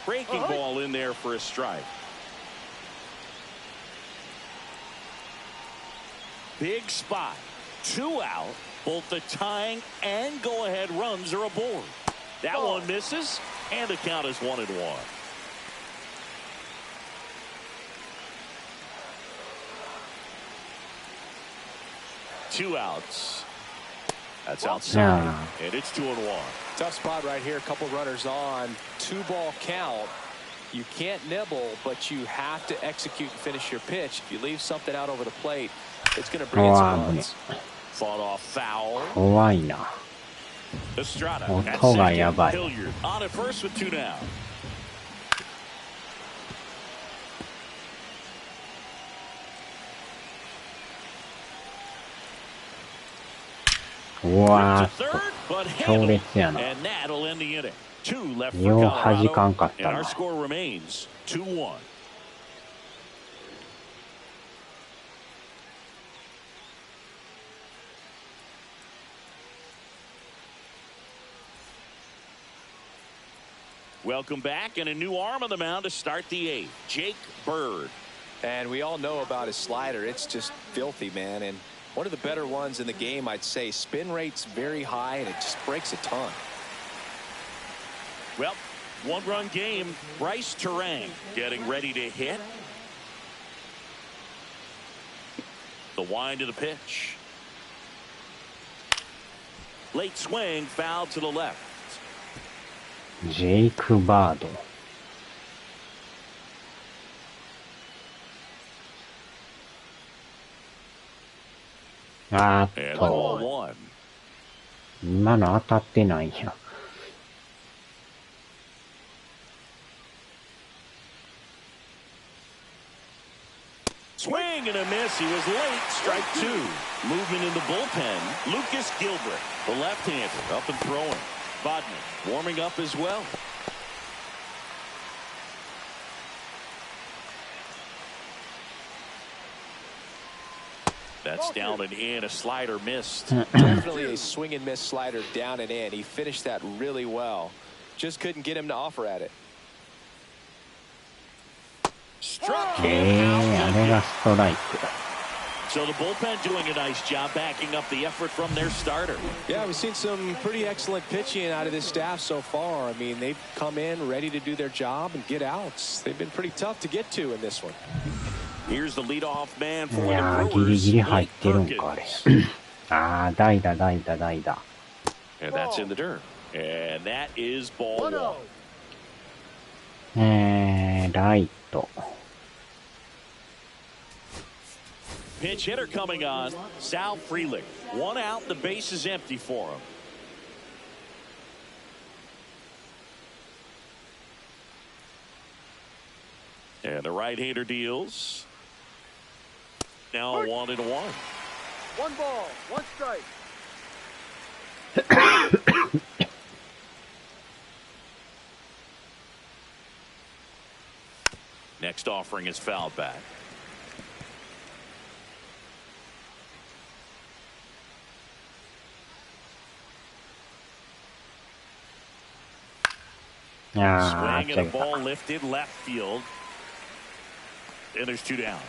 Breaking ball in there for a strike. Big spot. 2 out. Both the tying and go-ahead runs are aboard. That one misses, and the count is 1-1. 2 outs. That's outside, and it's 2-1. Tough spot right here. A couple runners on. 2-ball count. You can't nibble, but you have to execute and finish your pitch. If you leave something out over the plate, it's going to bring in some runs. Fought off foul. 怖いな。 Estrada 音がやばい。 Hilliard on at first with 2 down. うわーっと強烈やな。 And that'll end the inning. 2 left for よう弾かんかっ Colorado, た and な。 our score remains 2-1. Welcome back, and a new arm on the mound to start the 8th. Jake Bird. And we all know about his slider. It's just filthy, man. And one of the better ones in the game, I'd say. Spin rate's very high, and it just breaks a ton. Well, 1-run game. Bryce Terang getting ready to hit. The wind of the pitch. Late swing, foul to the left. ジェイク・バード。あーっと。今の当たってないや。Swing and a miss. He was late. Strike 2. Movement in the bullpen. Lucas Gilbert, the left-hander, up and throwing. Bodman warming up as well. That's down and in. A slider missed. Definitely a swing and miss slider down and in. He finished that really well. Just couldn't get him to offer at it. Struck him out. あれがストライク。 So the bullpen doing a nice job backing up the effort from their starter. Yeah, we've seen some pretty excellent pitching out of this staff so far. I mean, they've come in ready to do their job and get outs. They've been pretty tough to get to in this one. Here's the leadoff man い for や the ー、ギリ Brewers. ギリ入ってるん Lake か、あれ。 Perkins. あー、代打、代打、代打。 And that's in the dirt. And that is ball 1. ライト。 Pinch hitter coming on. Sal Frelick. 1 out. The base is empty for him. And the right-hander deals. Now 1-1. 1 ball, 1 strike. Next offering is fouled back. Swing and the ball lifted left field. And there's 2 down.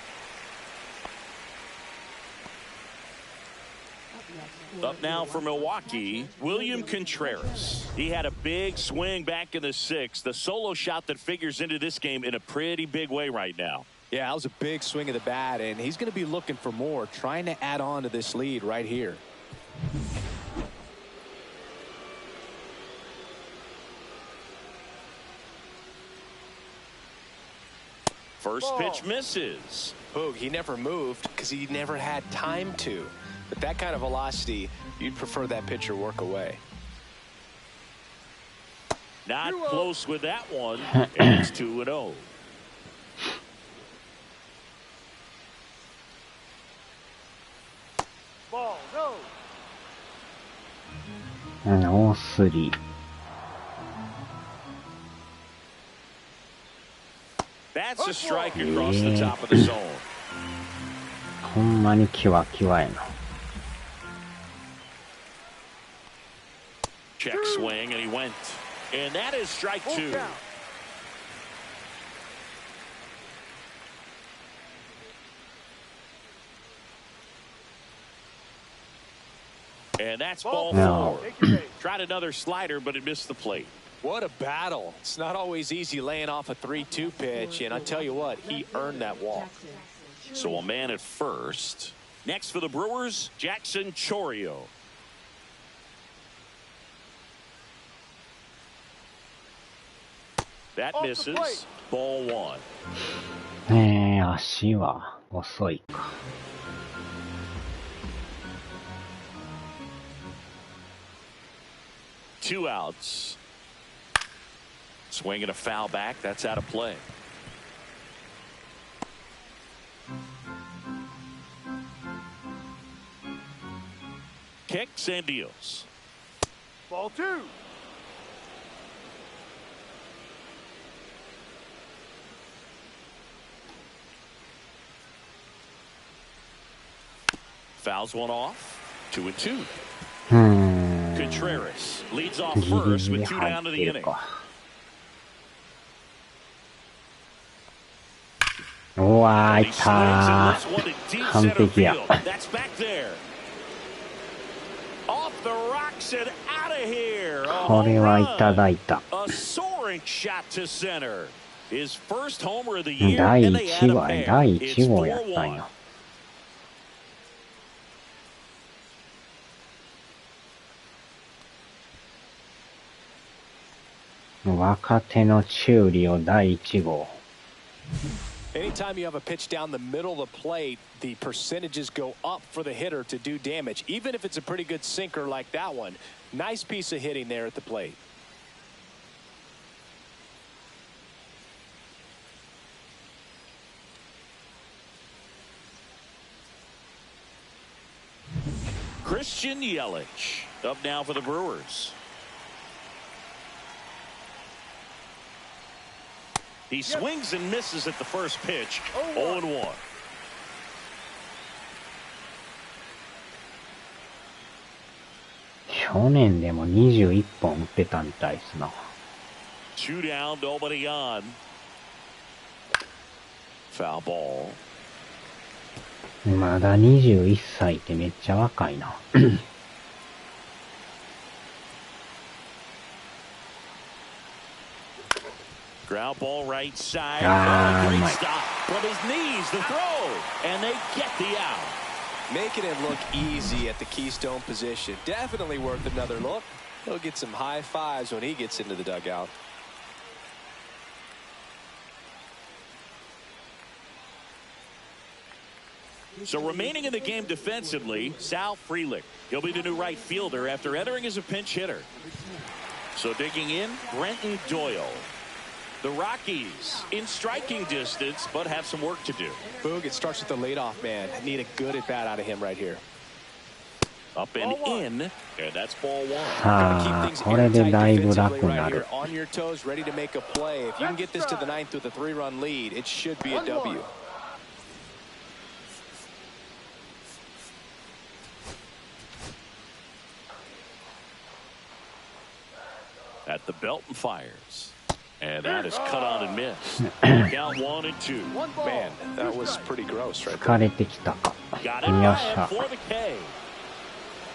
Up now for Milwaukee, William Contreras. He had a big swing back in the 6th. The solo shot that figures into this game in a pretty big way right now. Yeah, that was a big swing of the bat, and he's going to be looking for more, trying to add on to this lead right here. First pitch misses. Boog, he never moved because he never had time to. But that kind of velocity, you'd prefer that pitcher work away. Not close with that one. And it's 2-0. Ball, no. オースリー。That's a strike across the top of the zone. ほんまにキワキワやな。Check swing, and he went. And that is strike two. And that's ball four. Tried another slider, but it missed the plate. What a battle. It's not always easy laying off a 3-2 pitch, and I tell you what, he earned that walk. So a man at first. Next for the Brewers, Jackson Chourio. That misses. Ball one. 足は遅いか。Two outs. Swinging a foul back. That's out of play. Kicks and deals. Ball two. Fouls one off. 2-2. Contreras leads off first with two down to the inning. うわー、いったー。完璧や。That's back there. Off the rocks and out of here. これはいただいた。A soaring shot to center. His first homer of the year. 第 and they had 1 a 話、 pair. 第 It's 1号やったん 4-1. や。若手の修理を第1号。Anytime you have a pitch down the middle of the plate, the percentages go up for the hitter to do damage, even if it's a pretty good sinker like that one. Nice piece of hitting there at the plate. Christian Yelich up now for the Brewers. He swings and misses at the first pitch. 0-1. 去年でも21本打ってたみたいですな。Two down, nobody on. Foul ball. まだ21歳ってめっちゃ若いな。Ground ball right side. Great stop. From his knees, the throw. And they get the out. Making it look easy at the Keystone position. Definitely worth another look. He'll get some high fives when he gets into the dugout. So remaining in the game defensively, Sal Frelick. He'll be the new right fielder after entering as a pinch hitter. So digging in, Brenton Doyle. The Rockies in striking distance, but have some work to do. Boog, it starts with the leadoff man. Need a good at bat out of him right here. Up and in, and that's ball one. さあ、これでだいぶ楽になる。 On your toes, ready to make a play. If you can get this to the ninth with a 3-run lead, it should be a W. At the belt and fires. And that is cut on and missed. Count 1-2. Man, that was pretty gross right there. 疲れてきたか。Got it よっしゃ。 for the K.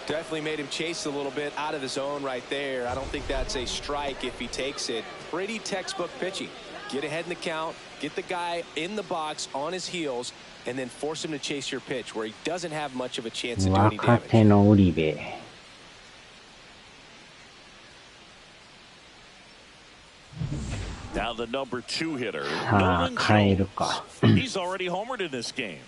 Definitely made him chase a little bit out of the zone right there. I don't think that's a strike if he takes it. Pretty textbook pitching. Get ahead in the count, get the guy in the box on his heels, and then force him to chase your pitch where he doesn't have much of a chance to do any 若手 damage. の売り部。Now the number 2 hitter. さあ、変えるか。 He's already homered in this game.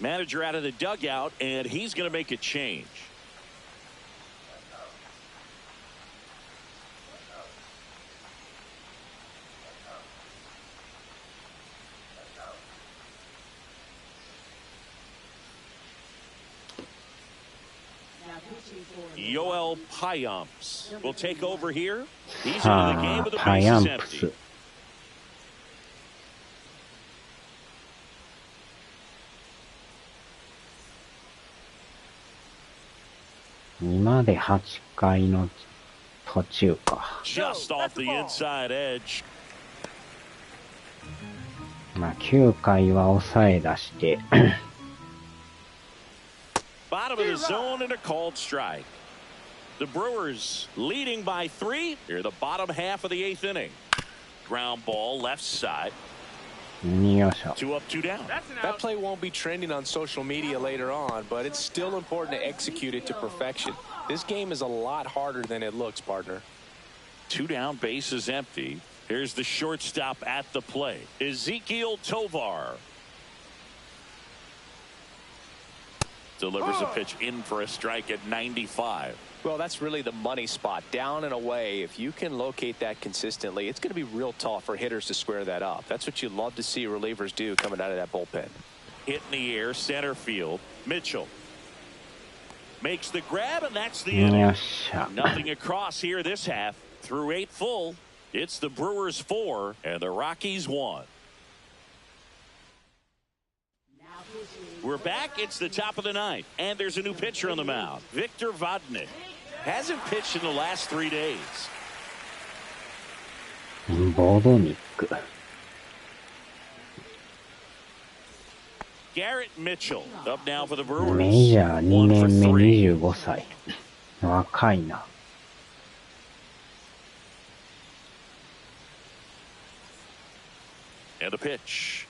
Manager out of the dugout, and he's going to make a change. Yoel Payamps will take over here. He's into the さ game あ with the パヤン bases プ empty. ス今で8回の途中か。 Just off the inside edge. まあ9回は抑え出して Bottom of the zone and a called strike. The Brewers leading by 3 here the bottom half of the 8th inning. Ground ball left side. よいしょ。 2 up 2 down. That play won't be trending on social media later on, but it's still important to execute it to perfection. This game is a lot harder than it looks, partner. 2 down, bases empty. Here's the shortstop at the plate, Ezekiel Tovar. Delivers a pitch in for a strike at 95. Well, that's really the money spot, down and away. If you can locate that consistently, it's going to be real tough for hitters to square that up. That's what you love to see relievers do coming out of that bullpen. Hit in the air, center field. Mitchell makes the grab, and that's the inning. よっしゃ。 Nothing across here this half. Through 8 full, it's the Brewers 4 and the Rockies 1. We're back. It's the top of the 9th, and there's a new pitcher on the mound. Victor Vodnik hasn't pitched in the last 3 days. ボードニック。 Garrett Mitchell up now for the メ Brewers. ジャー2 1 for 年目 3. 25歳。若いな。 And the pitch.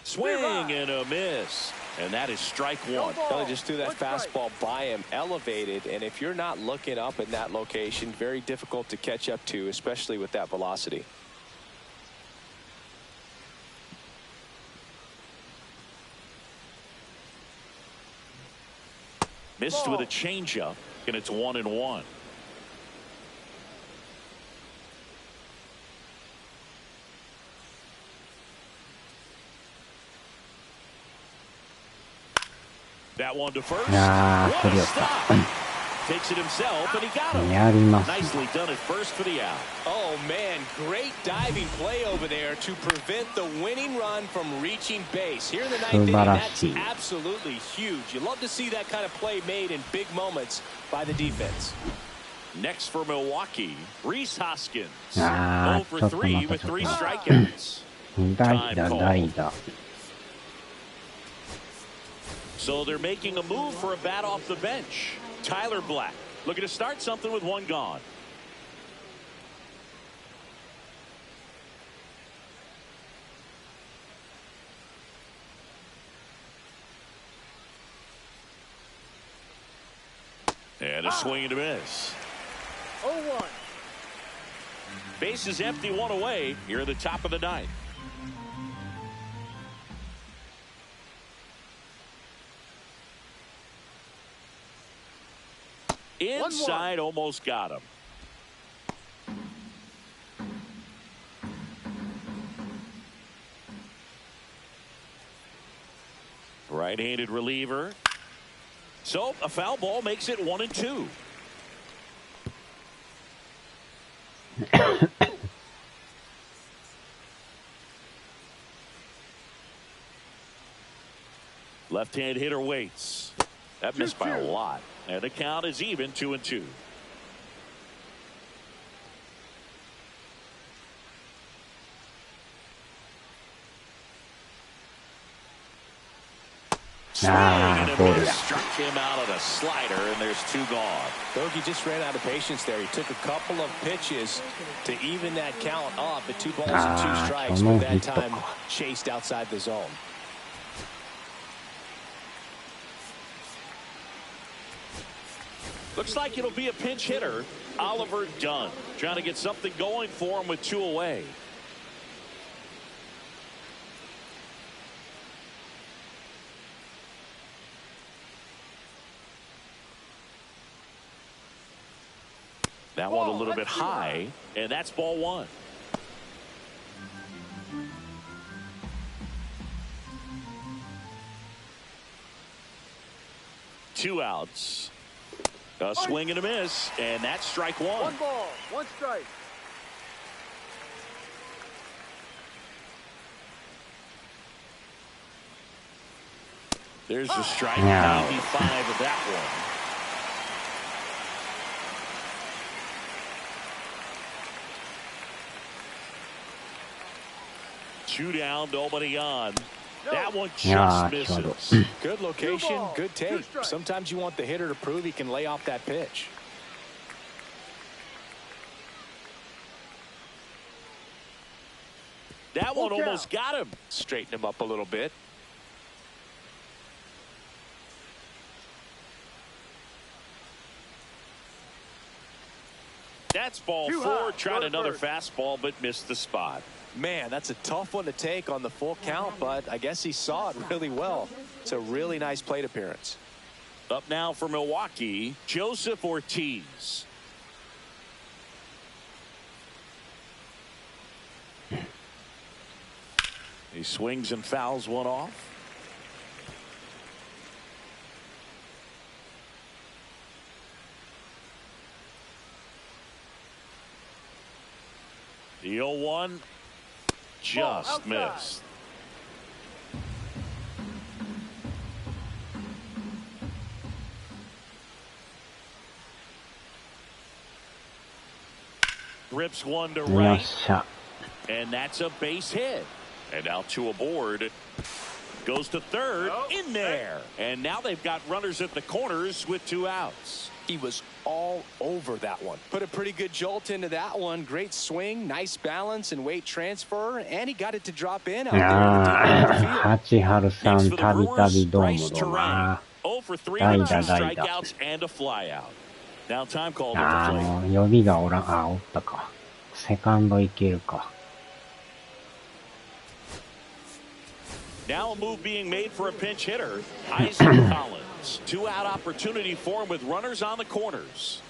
Swing and a miss. And that is strike 1. Well, just threw that fastball by him, elevated, and if you're not looking up in that location, very difficult to catch up to, especially with that velocity. Missed with a changeup, and it's 1-1. That one to first. ああ、 What 取り a よった。 stop. Takes it himself, and he got him. やります。 Nicely done at first for the out. Oh, man, great diving play over there to prevent the winning run from reaching base. Here in the 9th inning, that's absolutely huge. You love to see that kind of play made in big moments by the defense. Next for Milwaukee, Rhys Hoskins. ああ、 0 for ちょっと待 3って、 with ちょっ 3 と待って。 strikeouts. 代打、代打。 So they're making a move for a bat off the bench. Tyler Black looking to start something with 1 gone. And a swing and a miss. 0-1. Base is empty, 1 away here at the top of the 9th. Inside, almost got him. Right-handed reliever. So a foul ball makes it 1-2. Left-hand hitter waits. That missed by a lot. And the count is even 2-2. Struck him out of the slider, and there's 2 gone. Bogey just ran out of patience there. He took a couple of pitches to even that count up, but 2 balls and 2 strikes, but that time chased outside the zone. Looks like it'll be a pinch hitter, Oliver Dunn, trying to get something going for him with 2 away. That one a little bit high, and that's ball 1. Two outs. A swing and a miss, and that's strike one. One ball, one strike. There's the strike. 95 of that one. Two down, nobody on. That one just misses. Good location, good take. Sometimes you want the hitter to prove he can lay off that pitch. That one almost got him. Straighten him up a little bit. That's ball four. Tried another fastball, but missed the spot. Man, that's a tough one to take on the full count, but I guess he saw it really well. It's a really nice plate appearance. Up now for Milwaukee, Joseph Ortiz. He swings and fouls one off. The 0-1 just missed. Rips one to right. And that's a base hit. And now two aboard. Goes to third. In there. And now they've got runners at the corners with two outs. He was all over that one. Put a pretty good jolt into that one. Great swing, nice balance and weight transfer, and he got it to drop in out there. 8春さんたびたびドームだな。0 for 3 with 2 strikeouts and a flyout. Now time called at the plate. 予備がおらん、おったか。セカンドいけるか。Now a move being made for a pinch hitter, Isaac Collins. 2-out opportunity for him with runners on the corners.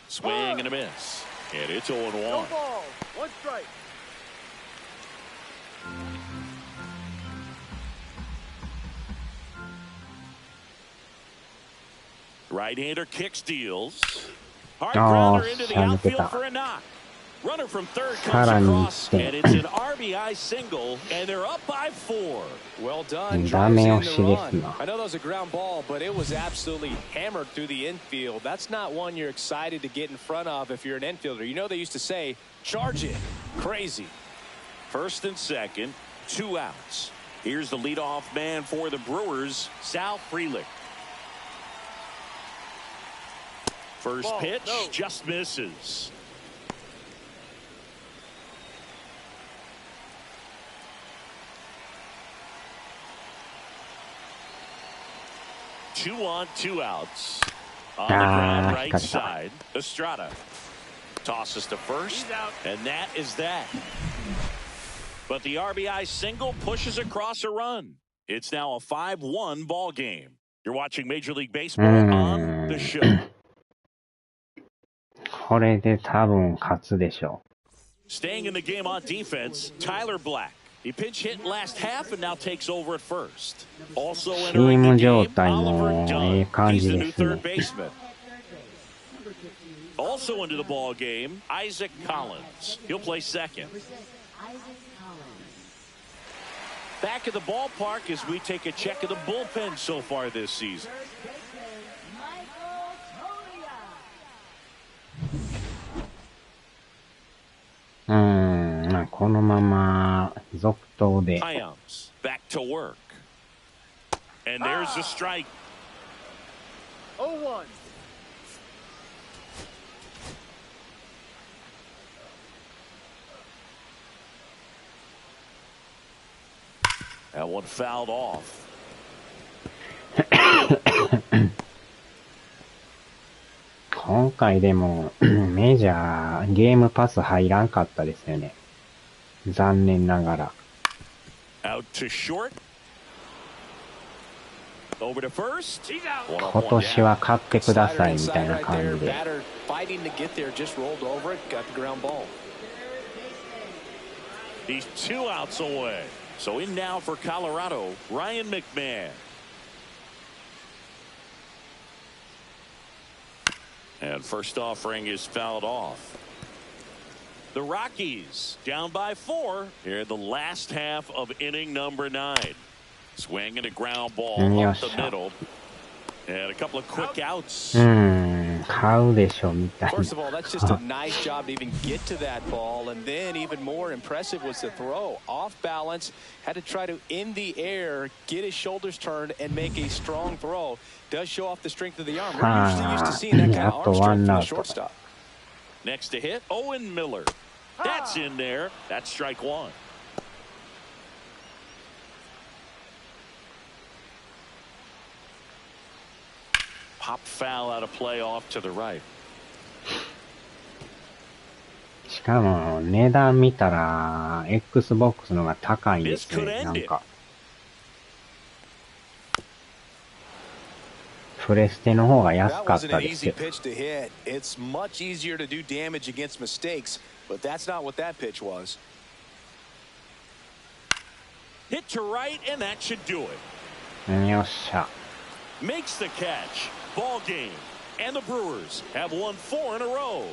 Swing and a miss. And it's 0-1. No ball, one strike. Right-hander kick steals. Hard grounder into the outfield for a knock. Runner from third comes across, and it's an RBI single, and they're up by 4. Well done. Drives in the run. I know that was a ground ball, but it was absolutely hammered through the infield. That's not one you're excited to get in front of if you're an infielder. You know they used to say, charge it. Crazy. First and second, 2 outs. Here's the leadoff man for the Brewers, Sal Frelick. First pitch just misses. Two on, 2 outs. On the ground right side, Estrada tosses to first, and that is that. But the RBI single pushes across a run. It's now a 5-1 ball game. You're watching Major League Baseball on the show. これで多分勝つでしょう。 Staying in the game on defense, Tyler Black. He pinch hit last half and now takes over at first. Also entering the game, Oliver Dunn. He's the new third baseman. Also into the ball game, Isaac Collins. He'll play second. Back at the ballpark as we take a check of the bullpen so far this season. このまま続投で。Back to work. And there's the strike. 0-1. That one fouled off. 今回でもメジャーゲームパス入らんかったですよね。残念ながら。Out to short. Over to first. 今年は勝ってくださいみたいな感じで。He's 2 outs away. So in now for Colorado, Ryan McMahon. And first offering is fouled off. The Rockies down by 4 here in the last half of inning number 9. Swing and a ground ball up the middle. And a couple of quick outs. First of all, that's just a nice job to even get to that ball. And then even more impressive was the throw. Off balance, had to try to in the air, get his shoulders turned, and make a strong throw. Does show off the strength of the arm. We're usually used to seeing that kind of arm strength from the shortstop. Next to hit, Owen Miller. That's in there. That's strike 1. Pop foul out of play off to the right. しかも値段見たら Xbox の方が高いんですね。なんかプレステの方が安かったですよ。It's much easier to do damage against mistakes, but that's not what that pitch was. Hit to right, and that should do it. よっしゃ。Makes the catch. Ball game. And the Brewers have won 4 in a row.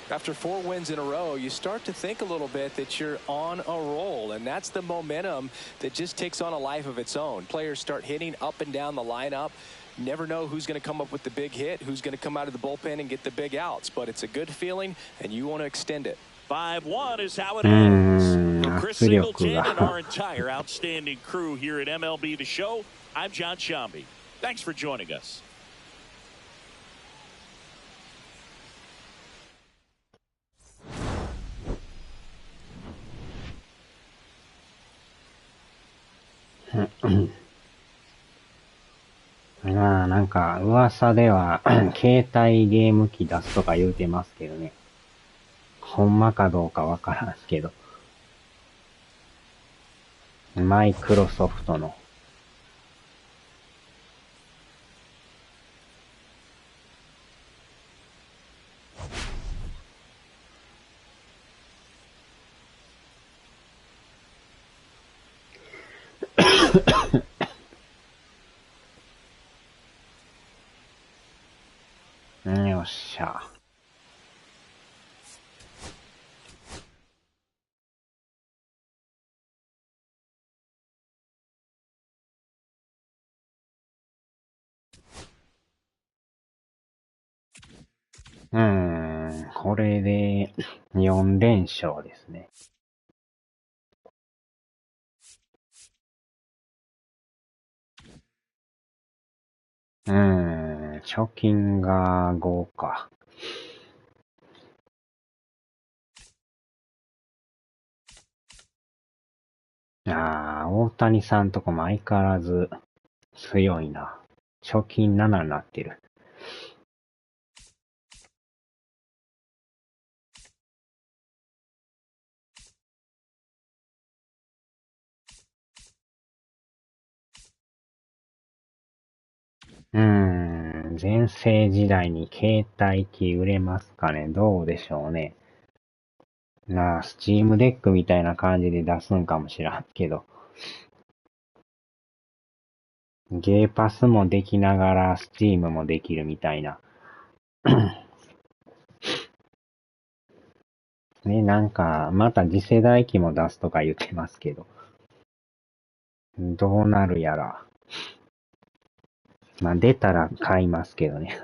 After 4 wins in a row, you start to think a little bit that you're on a roll, and that's the momentum that just takes on a life of its own. Players start hitting up and down the lineup. You never know who's going to come up with the big hit, who's going to come out of the bullpen and get the big outs, but it's a good feeling, and you want to extend it. 5-1 is how it ends. For Chris Singleton and our entire outstanding crew here at MLB The Show, I'm John Shambi. Thanks for joining us.なんか噂では携帯ゲーム機出すとか言うてますけどね。ほんまかどうかわからんすけど。マイクロソフトの。よっしゃ。これで4連勝ですね。貯金が5か。大谷さんとこも相変わらず強いな。貯金7になってる。全盛時代に携帯機売れますかね。どうでしょうね。スチームデックみたいな感じで出すんかもしらんけど。ゲーパスもできながらスチームもできるみたいな。ね、なんか、また次世代機も出すとか言ってますけど。どうなるやら。出たら買いますけどね。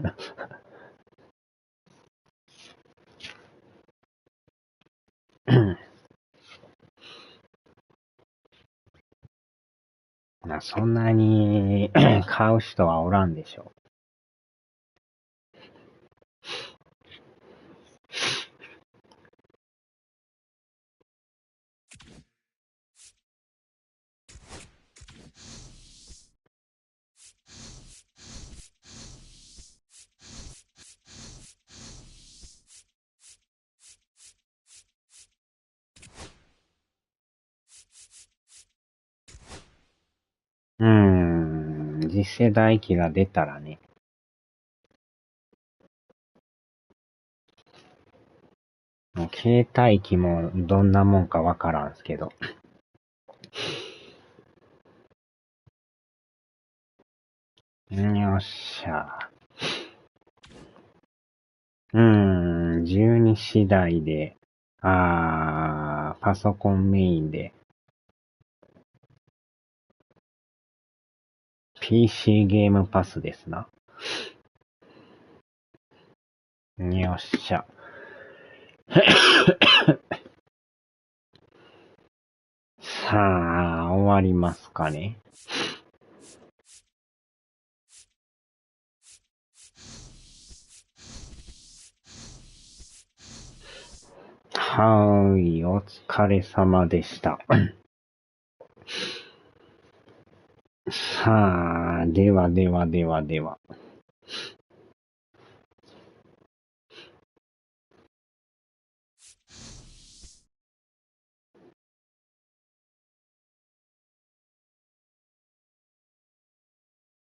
そんなに買う人はおらんでしょ次世代機が出たらね。携帯機もどんなもんかわからんすけど。よっしゃ。12次第で、パソコンメインで、PC ゲームパスですな。よっしゃ。さあ、終わりますかね。はーい、お疲れ様でした。さあ、では。